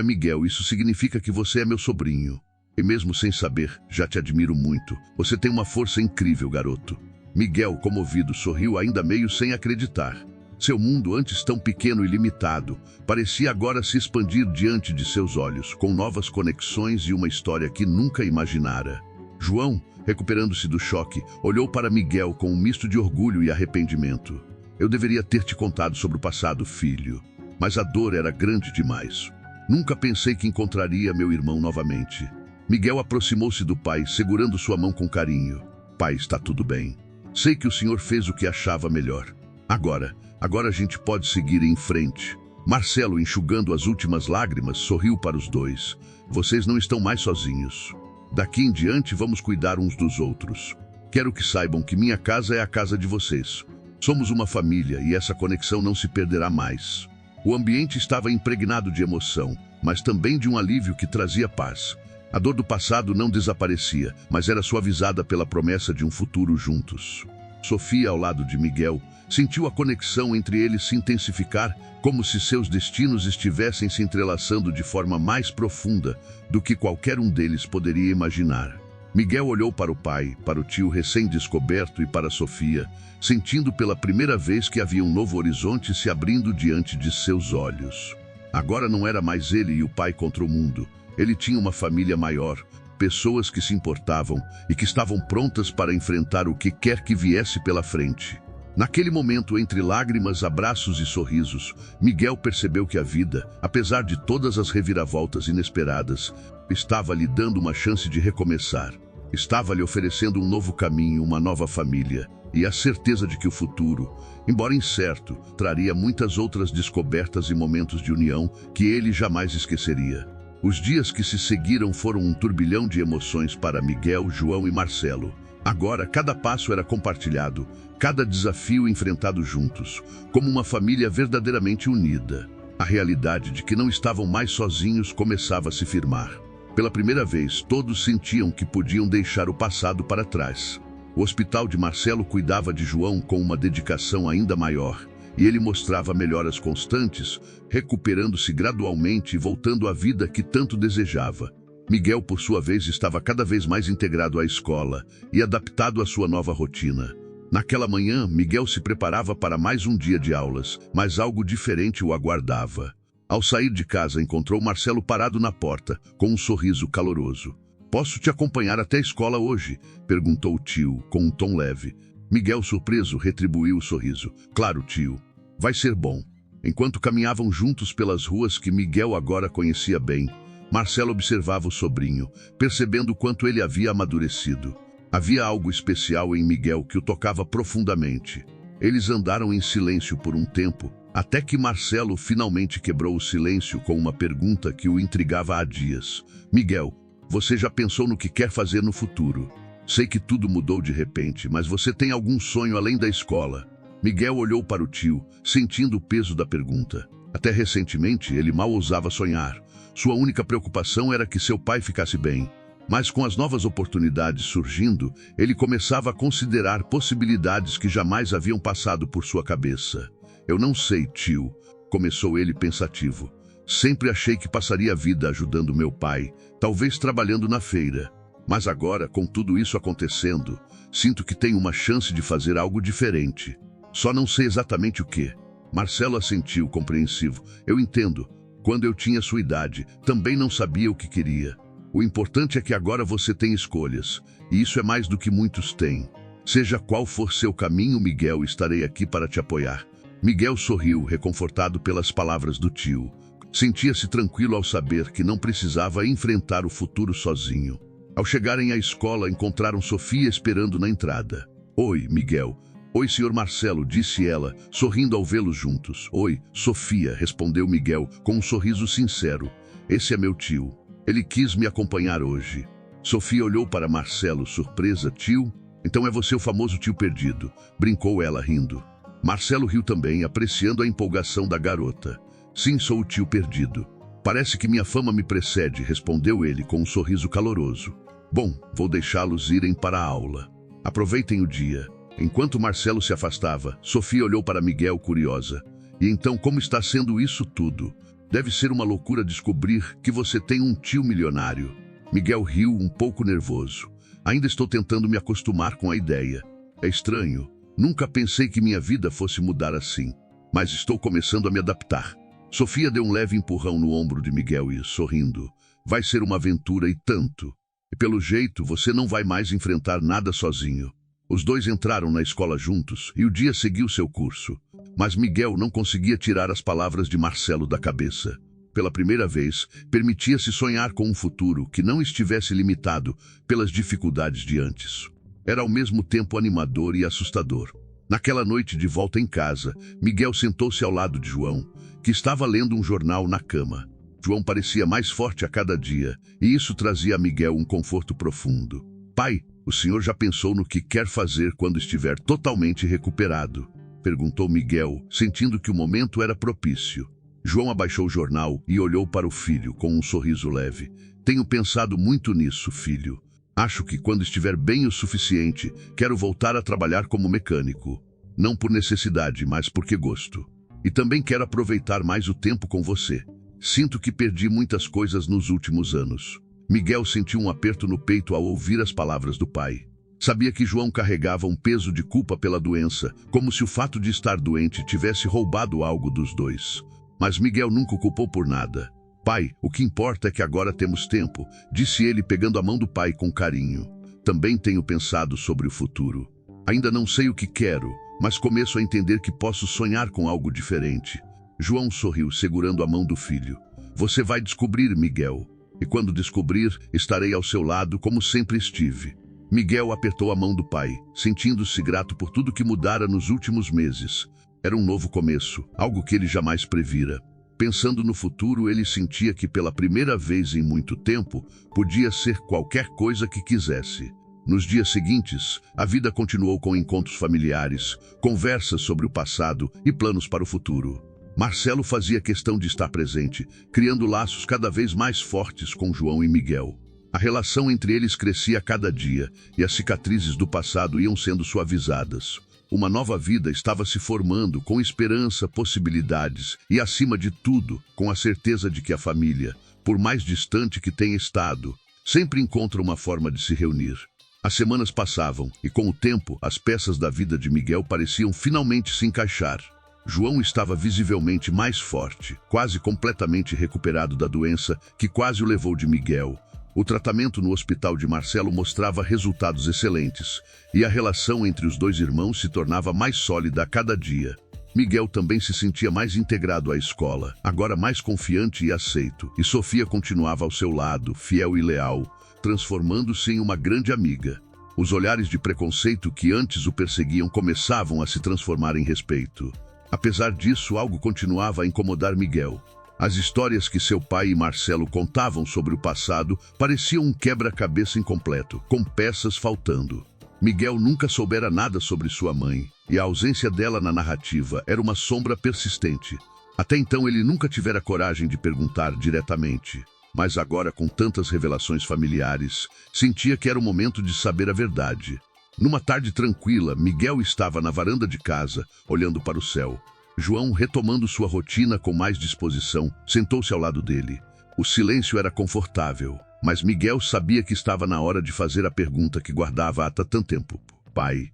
Miguel, isso significa que você é meu sobrinho. E mesmo sem saber, já te admiro muito. Você tem uma força incrível, garoto. Miguel, comovido, sorriu ainda meio sem acreditar. Seu mundo, antes tão pequeno e limitado, parecia agora se expandir diante de seus olhos, com novas conexões e uma história que nunca imaginara. João, recuperando-se do choque, olhou para Miguel com um misto de orgulho e arrependimento. Eu deveria ter te contado sobre o passado, filho, mas a dor era grande demais. Nunca pensei que encontraria meu irmão novamente. Miguel aproximou-se do pai, segurando sua mão com carinho. Pai, está tudo bem. Sei que o senhor fez o que achava melhor. Agora a gente pode seguir em frente. Marcelo, enxugando as últimas lágrimas, sorriu para os dois. Vocês não estão mais sozinhos. Daqui em diante vamos cuidar uns dos outros. Quero que saibam que minha casa é a casa de vocês. Somos uma família e essa conexão não se perderá mais. O ambiente estava impregnado de emoção, mas também de um alívio que trazia paz. A dor do passado não desaparecia, mas era suavizada pela promessa de um futuro juntos. Sofia, ao lado de Miguel, sentiu a conexão entre eles se intensificar, como se seus destinos estivessem se entrelaçando de forma mais profunda do que qualquer um deles poderia imaginar. Miguel olhou para o pai, para o tio recém-descoberto e para Sofia, sentindo pela primeira vez que havia um novo horizonte se abrindo diante de seus olhos. Agora não era mais ele e o pai contra o mundo. Ele tinha uma família maior, pessoas que se importavam e que estavam prontas para enfrentar o que quer que viesse pela frente. Naquele momento, entre lágrimas, abraços e sorrisos, Miguel percebeu que a vida, apesar de todas as reviravoltas inesperadas, estava lhe dando uma chance de recomeçar. Estava lhe oferecendo um novo caminho, uma nova família, e a certeza de que o futuro, embora incerto, traria muitas outras descobertas e momentos de união que ele jamais esqueceria. Os dias que se seguiram foram um turbilhão de emoções para Miguel, João e Marcelo. Agora, cada passo era compartilhado, cada desafio enfrentado juntos, como uma família verdadeiramente unida. A realidade de que não estavam mais sozinhos começava a se firmar. Pela primeira vez, todos sentiam que podiam deixar o passado para trás. O hospital de Marcelo cuidava de João com uma dedicação ainda maior, e ele mostrava melhoras constantes, recuperando-se gradualmente e voltando à vida que tanto desejava. Miguel, por sua vez, estava cada vez mais integrado à escola e adaptado à sua nova rotina. Naquela manhã, Miguel se preparava para mais um dia de aulas, mas algo diferente o aguardava. Ao sair de casa, encontrou Marcelo parado na porta, com um sorriso caloroso. "Posso te acompanhar até a escola hoje?" perguntou o tio, com um tom leve. Miguel, surpreso, retribuiu o sorriso. "Claro, tio. Vai ser bom." Enquanto caminhavam juntos pelas ruas que Miguel agora conhecia bem, Marcelo observava o sobrinho, percebendo quanto ele havia amadurecido. Havia algo especial em Miguel que o tocava profundamente. Eles andaram em silêncio por um tempo, Até que Marcelo finalmente quebrou o silêncio com uma pergunta que o intrigava há dias. Miguel, você já pensou no que quer fazer no futuro? Sei que tudo mudou de repente, mas você tem algum sonho além da escola? Miguel olhou para o tio, sentindo o peso da pergunta. Até recentemente, ele mal ousava sonhar. Sua única preocupação era que seu pai ficasse bem. Mas com as novas oportunidades surgindo, ele começava a considerar possibilidades que jamais haviam passado por sua cabeça. Eu não sei, tio, começou ele pensativo. Sempre achei que passaria a vida ajudando meu pai, talvez trabalhando na feira. Mas agora, com tudo isso acontecendo, sinto que tenho uma chance de fazer algo diferente. Só não sei exatamente o que. Marcelo assentiu, compreensivo. Eu entendo. Quando eu tinha sua idade, também não sabia o que queria. O importante é que agora você tem escolhas, e isso é mais do que muitos têm. Seja qual for seu caminho, Miguel, estarei aqui para te apoiar. Miguel sorriu, reconfortado pelas palavras do tio. Sentia-se tranquilo ao saber que não precisava enfrentar o futuro sozinho. Ao chegarem à escola, encontraram Sofia esperando na entrada. Oi, Miguel. Oi, senhor Marcelo, disse ela, sorrindo ao vê-los juntos. Oi, Sofia, respondeu Miguel, com um sorriso sincero. Esse é meu tio. Ele quis me acompanhar hoje. Sofia olhou para Marcelo, surpresa. Tio? Então é você o famoso tio perdido, brincou ela rindo. Marcelo riu também, apreciando a empolgação da garota. Sim, sou o tio perdido. Parece que minha fama me precede, respondeu ele com um sorriso caloroso. Bom, vou deixá-los irem para a aula. Aproveitem o dia. Enquanto Marcelo se afastava, Sofia olhou para Miguel curiosa. E então, como está sendo isso tudo? Deve ser uma loucura descobrir que você tem um tio milionário. Miguel riu, um pouco nervoso. Ainda estou tentando me acostumar com a ideia. É estranho. Nunca pensei que minha vida fosse mudar assim. Mas estou começando a me adaptar. Sofia deu um leve empurrão no ombro de Miguel e, sorrindo, vai ser uma aventura e tanto. E pelo jeito, você não vai mais enfrentar nada sozinho. Os dois entraram na escola juntos e o dia seguiu seu curso. Mas Miguel não conseguia tirar as palavras de Marcelo da cabeça. Pela primeira vez, permitia-se sonhar com um futuro que não estivesse limitado pelas dificuldades de antes. Era ao mesmo tempo animador e assustador. Naquela noite de volta em casa, Miguel sentou-se ao lado de João, que estava lendo um jornal na cama. João parecia mais forte a cada dia, e isso trazia a Miguel um conforto profundo. Pai, o senhor já pensou no que quer fazer quando estiver totalmente recuperado? Perguntou Miguel, sentindo que o momento era propício. João abaixou o jornal e olhou para o filho com um sorriso leve. Tenho pensado muito nisso, filho. Acho que quando estiver bem o suficiente, quero voltar a trabalhar como mecânico. Não por necessidade, mas porque gosto. E também quero aproveitar mais o tempo com você. Sinto que perdi muitas coisas nos últimos anos. Miguel sentiu um aperto no peito ao ouvir as palavras do pai. Sabia que João carregava um peso de culpa pela doença, como se o fato de estar doente tivesse roubado algo dos dois. Mas Miguel nunca o culpou por nada. Pai, o que importa é que agora temos tempo, disse ele pegando a mão do pai com carinho. Também tenho pensado sobre o futuro. Ainda não sei o que quero, mas começo a entender que posso sonhar com algo diferente. João sorriu, segurando a mão do filho. Você vai descobrir, Miguel. E quando descobrir, estarei ao seu lado como sempre estive. Miguel apertou a mão do pai, sentindo-se grato por tudo que mudara nos últimos meses. Era um novo começo, algo que ele jamais previra. Pensando no futuro, ele sentia que pela primeira vez em muito tempo, podia ser qualquer coisa que quisesse. Nos dias seguintes, a vida continuou com encontros familiares, conversas sobre o passado e planos para o futuro. Marcelo fazia questão de estar presente, criando laços cada vez mais fortes com João e Miguel. A relação entre eles crescia a cada dia e as cicatrizes do passado iam sendo suavizadas. Uma nova vida estava se formando com esperança, possibilidades e, acima de tudo, com a certeza de que a família, por mais distante que tenha estado, sempre encontra uma forma de se reunir. As semanas passavam e, com o tempo, as peças da vida de Miguel pareciam finalmente se encaixar. João estava visivelmente mais forte, quase completamente recuperado da doença que quase o levou de Miguel. O tratamento no hospital de Marcelo mostrava resultados excelentes, e a relação entre os dois irmãos se tornava mais sólida a cada dia. Miguel também se sentia mais integrado à escola, agora mais confiante e aceito, e Sofia continuava ao seu lado, fiel e leal, transformando-se em uma grande amiga. Os olhares de preconceito que antes o perseguiam começavam a se transformar em respeito. Apesar disso, algo continuava a incomodar Miguel. As histórias que seu pai e Marcelo contavam sobre o passado pareciam um quebra-cabeça incompleto, com peças faltando. Miguel nunca soubera nada sobre sua mãe, e a ausência dela na narrativa era uma sombra persistente. Até então ele nunca tivera coragem de perguntar diretamente. Mas agora, com tantas revelações familiares, sentia que era o momento de saber a verdade. Numa tarde tranquila, Miguel estava na varanda de casa, olhando para o céu. João, retomando sua rotina com mais disposição, sentou-se ao lado dele. O silêncio era confortável, mas Miguel sabia que estava na hora de fazer a pergunta que guardava há tanto tempo. Pai,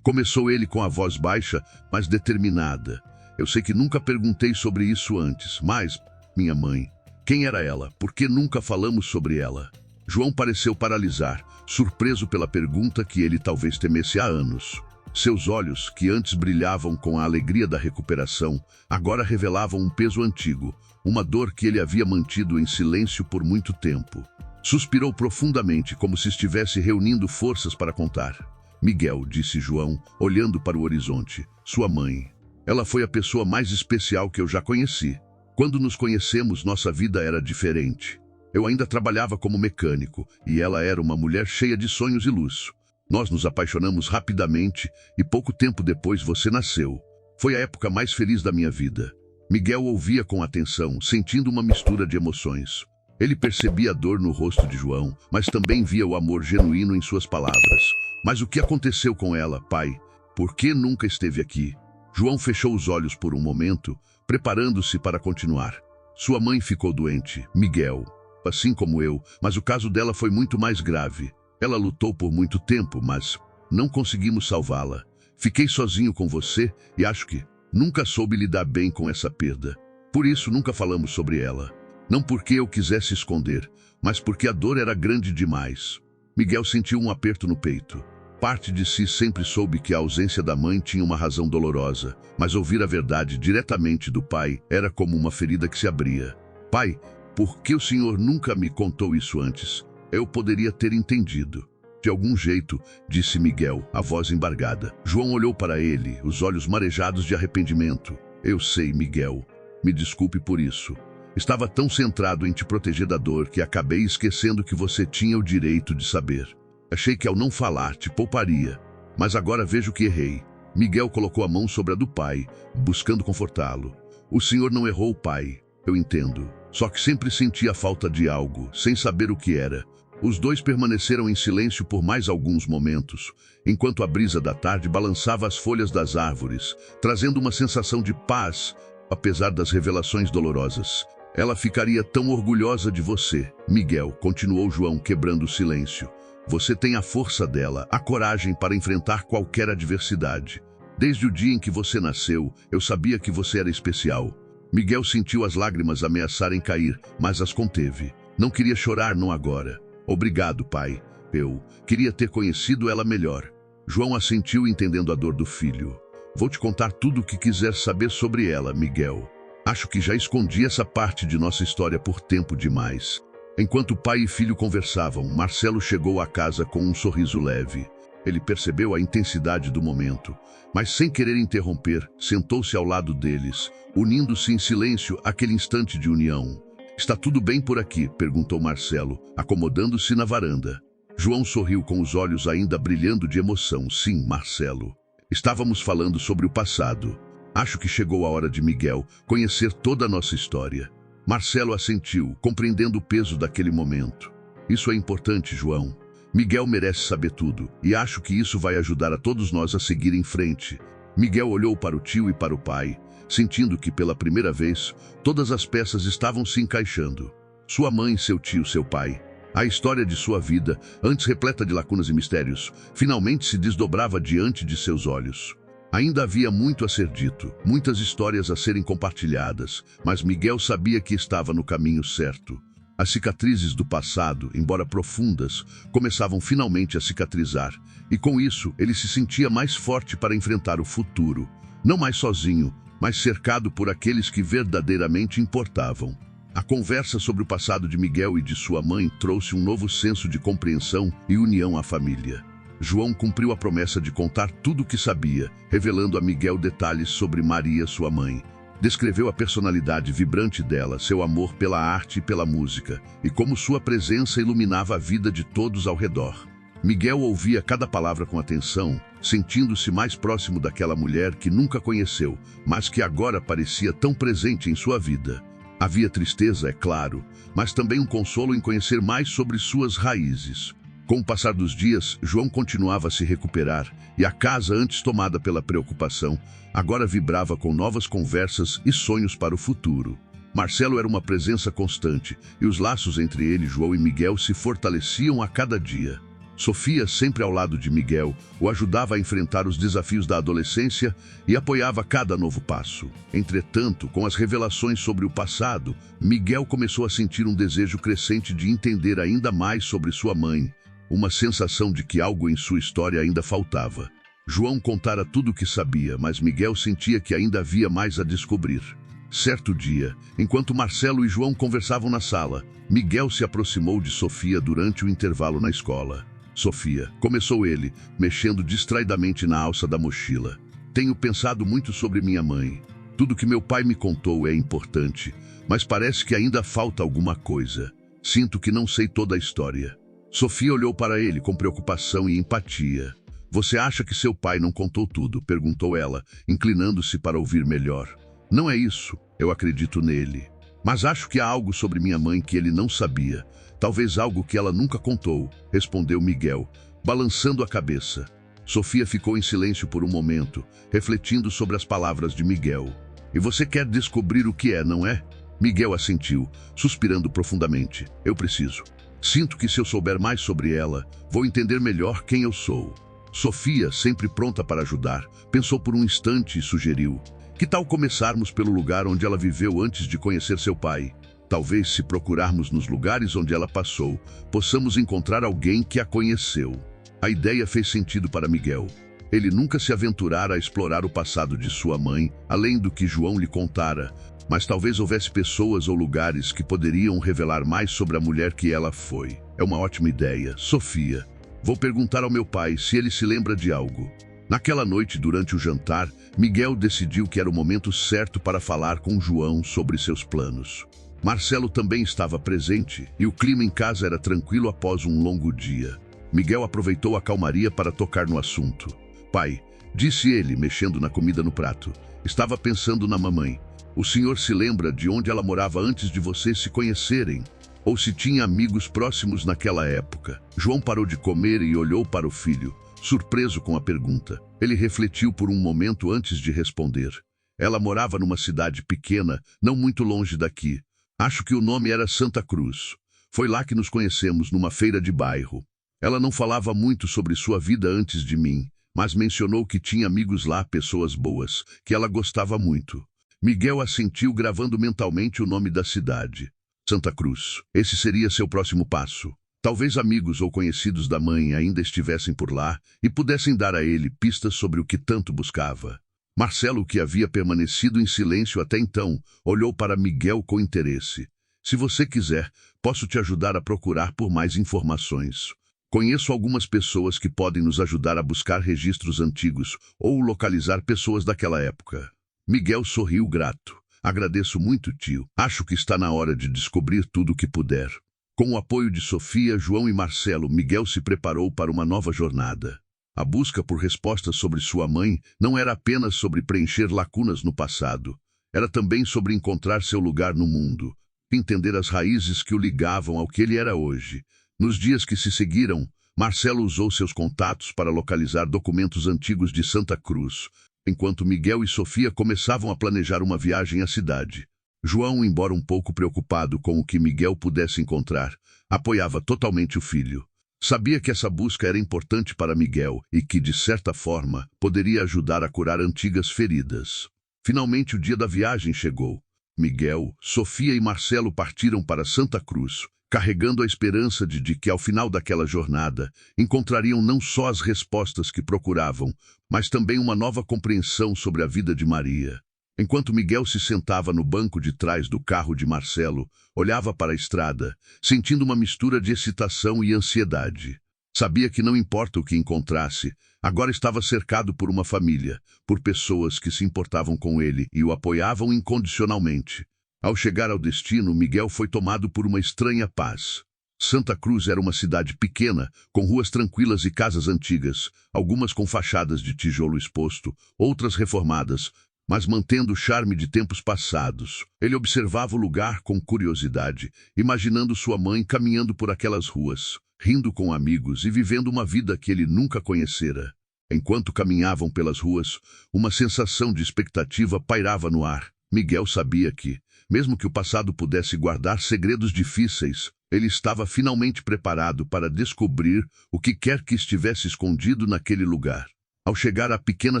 começou ele com a voz baixa, mas determinada. Eu sei que nunca perguntei sobre isso antes, mas, minha mãe, quem era ela? Por que nunca falamos sobre ela? João pareceu paralisar, surpreso pela pergunta que ele talvez temesse há anos. Seus olhos, que antes brilhavam com a alegria da recuperação, agora revelavam um peso antigo, uma dor que ele havia mantido em silêncio por muito tempo. Suspirou profundamente, como se estivesse reunindo forças para contar. Miguel, disse João, olhando para o horizonte. Sua mãe. Ela foi a pessoa mais especial que eu já conheci. Quando nos conhecemos, nossa vida era diferente. Eu ainda trabalhava como mecânico, e ela era uma mulher cheia de sonhos e luz. Nós nos apaixonamos rapidamente e pouco tempo depois você nasceu. Foi a época mais feliz da minha vida. Miguel ouvia com atenção, sentindo uma mistura de emoções. Ele percebia a dor no rosto de João, mas também via o amor genuíno em suas palavras. Mas o que aconteceu com ela, pai? Por que nunca esteve aqui? João fechou os olhos por um momento, preparando-se para continuar. Sua mãe ficou doente, Miguel, assim como eu, mas o caso dela foi muito mais grave. Ela lutou por muito tempo, mas não conseguimos salvá-la. Fiquei sozinho com você e acho que nunca soube lidar bem com essa perda. Por isso nunca falamos sobre ela. Não porque eu quisesse esconder, mas porque a dor era grande demais. Miguel sentiu um aperto no peito. Parte de si sempre soube que a ausência da mãe tinha uma razão dolorosa, mas ouvir a verdade diretamente do pai era como uma ferida que se abria. Pai, por que o senhor nunca me contou isso antes? Eu poderia ter entendido. De algum jeito, disse Miguel, a voz embargada. João olhou para ele, os olhos marejados de arrependimento. Eu sei, Miguel. Me desculpe por isso. Estava tão centrado em te proteger da dor que acabei esquecendo que você tinha o direito de saber. Achei que ao não falar te pouparia. Mas agora vejo que errei. Miguel colocou a mão sobre a do pai, buscando confortá-lo. O senhor não errou, pai. Eu entendo. Só que sempre sentia falta de algo, sem saber o que era. Os dois permaneceram em silêncio por mais alguns momentos, enquanto a brisa da tarde balançava as folhas das árvores, trazendo uma sensação de paz, apesar das revelações dolorosas. Ela ficaria tão orgulhosa de você, Miguel, continuou João, quebrando o silêncio. Você tem a força dela, a coragem para enfrentar qualquer adversidade. Desde o dia em que você nasceu, eu sabia que você era especial. Miguel sentiu as lágrimas ameaçarem cair, mas as conteve. Não queria chorar, não agora. Obrigado, pai. Eu queria ter conhecido ela melhor. João assentiu, entendendo a dor do filho. Vou te contar tudo o que quiser saber sobre ela, Miguel. Acho que já escondi essa parte de nossa história por tempo demais. Enquanto pai e filho conversavam, Marcelo chegou à casa com um sorriso leve. Ele percebeu a intensidade do momento, mas sem querer interromper, sentou-se ao lado deles, unindo-se em silêncio àquele instante de união. Está tudo bem por aqui? Perguntou Marcelo, acomodando-se na varanda. João sorriu com os olhos ainda brilhando de emoção. Sim, Marcelo. Estávamos falando sobre o passado. Acho que chegou a hora de Miguel conhecer toda a nossa história. Marcelo assentiu, compreendendo o peso daquele momento. Isso é importante, João. Miguel merece saber tudo, e acho que isso vai ajudar a todos nós a seguir em frente. Miguel olhou para o tio e para o pai, sentindo que, pela primeira vez, todas as peças estavam se encaixando. Sua mãe, seu tio, seu pai. A história de sua vida, antes repleta de lacunas e mistérios, finalmente se desdobrava diante de seus olhos. Ainda havia muito a ser dito, muitas histórias a serem compartilhadas, mas Miguel sabia que estava no caminho certo. As cicatrizes do passado, embora profundas, começavam finalmente a cicatrizar, e com isso ele se sentia mais forte para enfrentar o futuro. Não mais sozinho, mas cercado por aqueles que verdadeiramente importavam. A conversa sobre o passado de Miguel e de sua mãe trouxe um novo senso de compreensão e união à família. João cumpriu a promessa de contar tudo o que sabia, revelando a Miguel detalhes sobre Maria, sua mãe. Descreveu a personalidade vibrante dela, seu amor pela arte e pela música, e como sua presença iluminava a vida de todos ao redor. Miguel ouvia cada palavra com atenção, sentindo-se mais próximo daquela mulher que nunca conheceu, mas que agora parecia tão presente em sua vida. Havia tristeza, é claro, mas também um consolo em conhecer mais sobre suas raízes. Com o passar dos dias, João continuava a se recuperar, e a casa, antes tomada pela preocupação, agora vibrava com novas conversas e sonhos para o futuro. Marcelo era uma presença constante, e os laços entre ele, João e Miguel se fortaleciam a cada dia. Sofia, sempre ao lado de Miguel, o ajudava a enfrentar os desafios da adolescência e apoiava cada novo passo. Entretanto, com as revelações sobre o passado, Miguel começou a sentir um desejo crescente de entender ainda mais sobre sua mãe, uma sensação de que algo em sua história ainda faltava. João contara tudo o que sabia, mas Miguel sentia que ainda havia mais a descobrir. Certo dia, enquanto Marcelo e João conversavam na sala, Miguel se aproximou de Sofia durante o intervalo na escola. Sofia, começou ele, mexendo distraidamente na alça da mochila. Tenho pensado muito sobre minha mãe. Tudo que meu pai me contou é importante, mas parece que ainda falta alguma coisa. Sinto que não sei toda a história. Sofia olhou para ele com preocupação e empatia. Você acha que seu pai não contou tudo? Perguntou ela, inclinando-se para ouvir melhor. Não é isso, eu acredito nele. Mas acho que há algo sobre minha mãe que ele não sabia. Talvez algo que ela nunca contou, respondeu Miguel, balançando a cabeça. Sofia ficou em silêncio por um momento, refletindo sobre as palavras de Miguel. E você quer descobrir o que é, não é? Miguel assentiu, suspirando profundamente. Eu preciso. Sinto que se eu souber mais sobre ela, vou entender melhor quem eu sou. Sofia, sempre pronta para ajudar, pensou por um instante e sugeriu. Que tal começarmos pelo lugar onde ela viveu antes de conhecer seu pai? Talvez, se procurarmos nos lugares onde ela passou, possamos encontrar alguém que a conheceu. A ideia fez sentido para Miguel. Ele nunca se aventurara a explorar o passado de sua mãe, além do que João lhe contara, mas talvez houvesse pessoas ou lugares que poderiam revelar mais sobre a mulher que ela foi. É uma ótima ideia, Sofia. Vou perguntar ao meu pai se ele se lembra de algo. Naquela noite, durante o jantar, Miguel decidiu que era o momento certo para falar com João sobre seus planos. Marcelo também estava presente, e o clima em casa era tranquilo após um longo dia. Miguel aproveitou a calmaria para tocar no assunto. Pai, disse ele, mexendo na comida no prato, estava pensando na mamãe. O senhor se lembra de onde ela morava antes de vocês se conhecerem? Ou se tinha amigos próximos naquela época? João parou de comer e olhou para o filho, surpreso com a pergunta. Ele refletiu por um momento antes de responder. Ela morava numa cidade pequena, não muito longe daqui. Acho que o nome era Santa Cruz. Foi lá que nos conhecemos, numa feira de bairro. Ela não falava muito sobre sua vida antes de mim, mas mencionou que tinha amigos lá, pessoas boas, que ela gostava muito. Miguel assentiu, gravando mentalmente o nome da cidade. Santa Cruz. Esse seria seu próximo passo. Talvez amigos ou conhecidos da mãe ainda estivessem por lá e pudessem dar a ele pistas sobre o que tanto buscava. Marcelo, que havia permanecido em silêncio até então, olhou para Miguel com interesse. Se você quiser, posso te ajudar a procurar por mais informações. Conheço algumas pessoas que podem nos ajudar a buscar registros antigos ou localizar pessoas daquela época. Miguel sorriu grato. Agradeço muito, tio. Acho que está na hora de descobrir tudo o que puder. Com o apoio de Sofia, João e Marcelo, Miguel se preparou para uma nova jornada. A busca por respostas sobre sua mãe não era apenas sobre preencher lacunas no passado. Era também sobre encontrar seu lugar no mundo, entender as raízes que o ligavam ao que ele era hoje. Nos dias que se seguiram, Marcelo usou seus contatos para localizar documentos antigos de Santa Cruz, enquanto Miguel e Sofia começavam a planejar uma viagem à cidade. João, embora um pouco preocupado com o que Miguel pudesse encontrar, apoiava totalmente o filho. Sabia que essa busca era importante para Miguel e que, de certa forma, poderia ajudar a curar antigas feridas. Finalmente o dia da viagem chegou. Miguel, Sofia e Marcelo partiram para Santa Cruz, carregando a esperança de que, ao final daquela jornada, encontrariam não só as respostas que procuravam, mas também uma nova compreensão sobre a vida de Maria. Enquanto Miguel se sentava no banco de trás do carro de Marcelo, olhava para a estrada, sentindo uma mistura de excitação e ansiedade. Sabia que não importa o que encontrasse, agora estava cercado por uma família, por pessoas que se importavam com ele e o apoiavam incondicionalmente. Ao chegar ao destino, Miguel foi tomado por uma estranha paz. Santa Cruz era uma cidade pequena, com ruas tranquilas e casas antigas, algumas com fachadas de tijolo exposto, outras reformadas, mas mantendo o charme de tempos passados. Ele observava o lugar com curiosidade, imaginando sua mãe caminhando por aquelas ruas, rindo com amigos e vivendo uma vida que ele nunca conhecera. Enquanto caminhavam pelas ruas, uma sensação de expectativa pairava no ar. Miguel sabia que, mesmo que o passado pudesse guardar segredos difíceis, ele estava finalmente preparado para descobrir o que quer que estivesse escondido naquele lugar. Ao chegar à pequena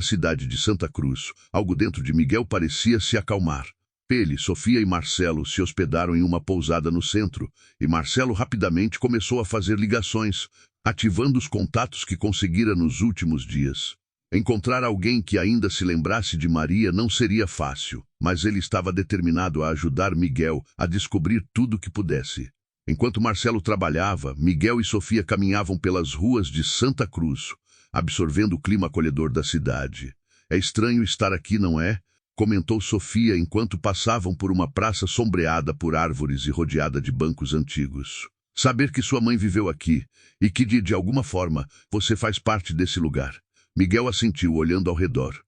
cidade de Santa Cruz, algo dentro de Miguel parecia se acalmar. Ele, Sofia e Marcelo se hospedaram em uma pousada no centro, e Marcelo rapidamente começou a fazer ligações, ativando os contatos que conseguira nos últimos dias. Encontrar alguém que ainda se lembrasse de Maria não seria fácil, mas ele estava determinado a ajudar Miguel a descobrir tudo o que pudesse. Enquanto Marcelo trabalhava, Miguel e Sofia caminhavam pelas ruas de Santa Cruz, absorvendo o clima acolhedor da cidade. "É estranho estar aqui, não é?", comentou Sofia enquanto passavam por uma praça sombreada por árvores e rodeada de bancos antigos. "Saber que sua mãe viveu aqui e que, de alguma forma, você faz parte desse lugar." Miguel assentiu, olhando ao redor.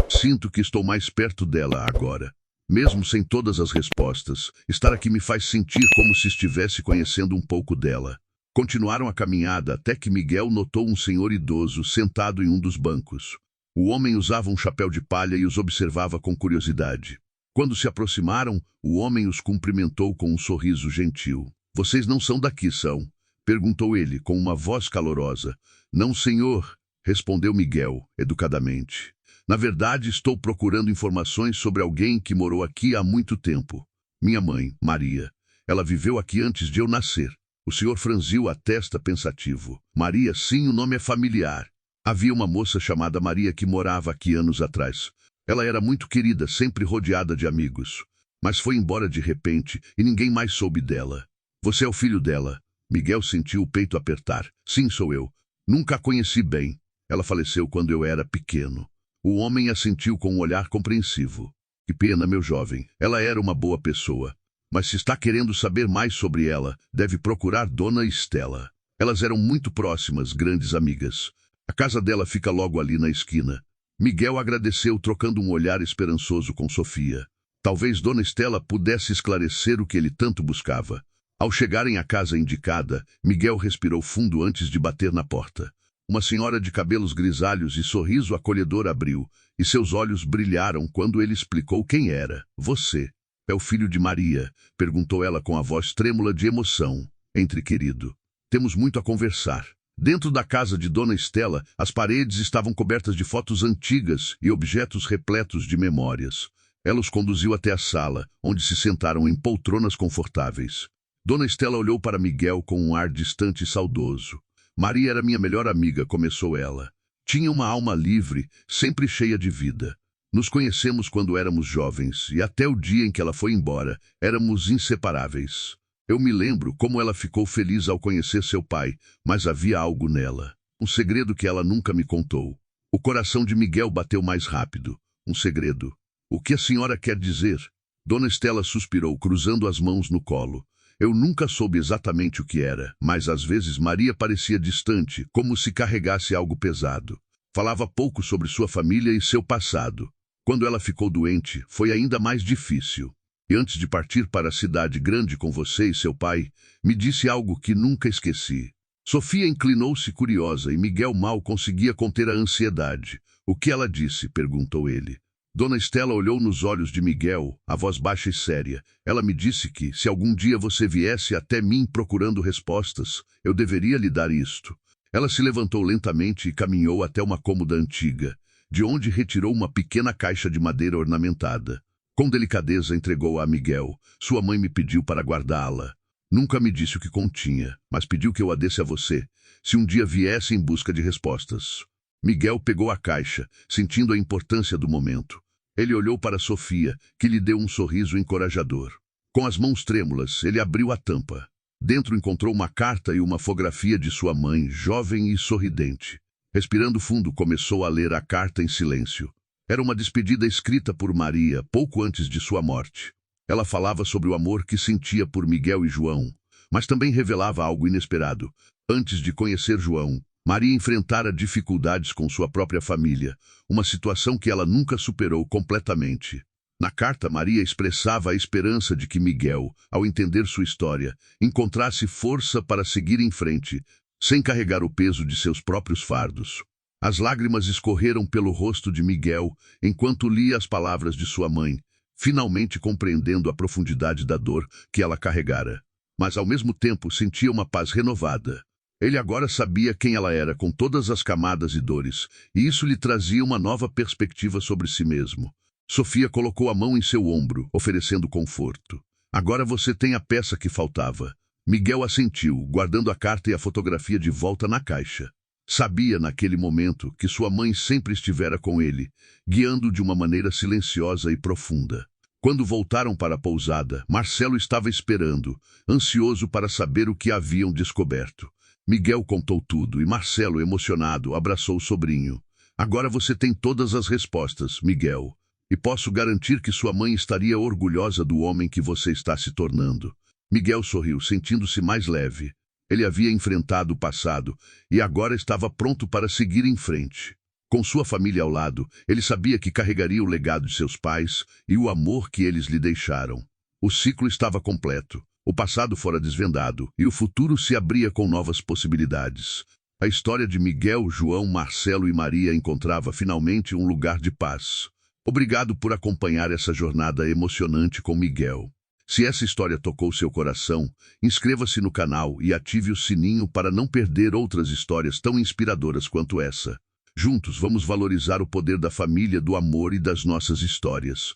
Sinto que estou mais perto dela agora. Mesmo sem todas as respostas, estar aqui me faz sentir como se estivesse conhecendo um pouco dela." Continuaram a caminhada até que Miguel notou um senhor idoso sentado em um dos bancos. O homem usava um chapéu de palha e os observava com curiosidade. Quando se aproximaram, o homem os cumprimentou com um sorriso gentil. "Vocês não são daqui, são?", perguntou ele com uma voz calorosa. "Não, senhor", respondeu Miguel, educadamente. "Na verdade, estou procurando informações sobre alguém que morou aqui há muito tempo. Minha mãe, Maria. Ela viveu aqui antes de eu nascer." O senhor franziu a testa pensativo. "Maria, sim, o nome é familiar. Havia uma moça chamada Maria que morava aqui anos atrás. Ela era muito querida, sempre rodeada de amigos. Mas foi embora de repente e ninguém mais soube dela." "Você é o filho dela?" Miguel sentiu o peito apertar. "Sim, sou eu. Nunca a conheci bem. Ela faleceu quando eu era pequeno." O homem assentiu com um olhar compreensivo. "Que pena, meu jovem. Ela era uma boa pessoa. Mas se está querendo saber mais sobre ela, deve procurar Dona Estela. Elas eram muito próximas, grandes amigas. A casa dela fica logo ali na esquina." Miguel agradeceu, trocando um olhar esperançoso com Sofia. Talvez Dona Estela pudesse esclarecer o que ele tanto buscava. Ao chegarem à casa indicada, Miguel respirou fundo antes de bater na porta. Uma senhora de cabelos grisalhos e sorriso acolhedor abriu, e seus olhos brilharam quando ele explicou quem era. "Você é o filho de Maria?", perguntou ela com a voz trêmula de emoção. "Entre, querido. Temos muito a conversar." Dentro da casa de Dona Estela, as paredes estavam cobertas de fotos antigas e objetos repletos de memórias. Ela os conduziu até a sala, onde se sentaram em poltronas confortáveis. Dona Estela olhou para Miguel com um ar distante e saudoso. "Maria era minha melhor amiga", começou ela. "Tinha uma alma livre, sempre cheia de vida. Nos conhecemos quando éramos jovens, e até o dia em que ela foi embora, éramos inseparáveis. Eu me lembro como ela ficou feliz ao conhecer seu pai, mas havia algo nela. Um segredo que ela nunca me contou." O coração de Miguel bateu mais rápido. "Um segredo? O que a senhora quer dizer?" Dona Estela suspirou, cruzando as mãos no colo. "Eu nunca soube exatamente o que era, mas às vezes Maria parecia distante, como se carregasse algo pesado. Falava pouco sobre sua família e seu passado. Quando ela ficou doente, foi ainda mais difícil. E antes de partir para a cidade grande com você e seu pai, me disse algo que nunca esqueci." Sofia inclinou-se curiosa e Miguel mal conseguia conter a ansiedade. "O que ela disse?", perguntou ele. Dona Estela olhou nos olhos de Miguel, a voz baixa e séria. "Ela me disse que, se algum dia você viesse até mim procurando respostas, eu deveria lhe dar isto." Ela se levantou lentamente e caminhou até uma cômoda antiga, de onde retirou uma pequena caixa de madeira ornamentada. Com delicadeza entregou-a a Miguel. "Sua mãe me pediu para guardá-la. Nunca me disse o que continha, mas pediu que eu a desse a você, se um dia viesse em busca de respostas." Miguel pegou a caixa, sentindo a importância do momento. Ele olhou para Sofia, que lhe deu um sorriso encorajador. Com as mãos trêmulas, ele abriu a tampa. Dentro encontrou uma carta e uma fotografia de sua mãe, jovem e sorridente. Respirando fundo, começou a ler a carta em silêncio. Era uma despedida escrita por Maria pouco antes de sua morte. Ela falava sobre o amor que sentia por Miguel e João, mas também revelava algo inesperado. Antes de conhecer João, Maria enfrentara dificuldades com sua própria família, uma situação que ela nunca superou completamente. Na carta, Maria expressava a esperança de que Miguel, ao entender sua história, encontrasse força para seguir em frente, sem carregar o peso de seus próprios fardos. As lágrimas escorreram pelo rosto de Miguel enquanto lia as palavras de sua mãe, finalmente compreendendo a profundidade da dor que ela carregara. Mas ao mesmo tempo sentia uma paz renovada. Ele agora sabia quem ela era com todas as camadas e dores, e isso lhe trazia uma nova perspectiva sobre si mesmo. Sofia colocou a mão em seu ombro, oferecendo conforto. Agora você tem a peça que faltava. Miguel assentiu, guardando a carta e a fotografia de volta na caixa. Sabia naquele momento que sua mãe sempre estivera com ele, guiando de uma maneira silenciosa e profunda. Quando voltaram para a pousada, Marcelo estava esperando, ansioso para saber o que haviam descoberto. Miguel contou tudo e Marcelo, emocionado, abraçou o sobrinho. Agora você tem todas as respostas, Miguel. E posso garantir que sua mãe estaria orgulhosa do homem que você está se tornando. Miguel sorriu, sentindo-se mais leve. Ele havia enfrentado o passado e agora estava pronto para seguir em frente. Com sua família ao lado, ele sabia que carregaria o legado de seus pais e o amor que eles lhe deixaram. O ciclo estava completo. O passado fora desvendado e o futuro se abria com novas possibilidades. A história de Miguel, João, Marcelo e Maria encontrava finalmente um lugar de paz. Obrigado por acompanhar essa jornada emocionante com Miguel. Se essa história tocou seu coração, inscreva-se no canal e ative o sininho para não perder outras histórias tão inspiradoras quanto essa. Juntos vamos valorizar o poder da família, do amor e das nossas histórias.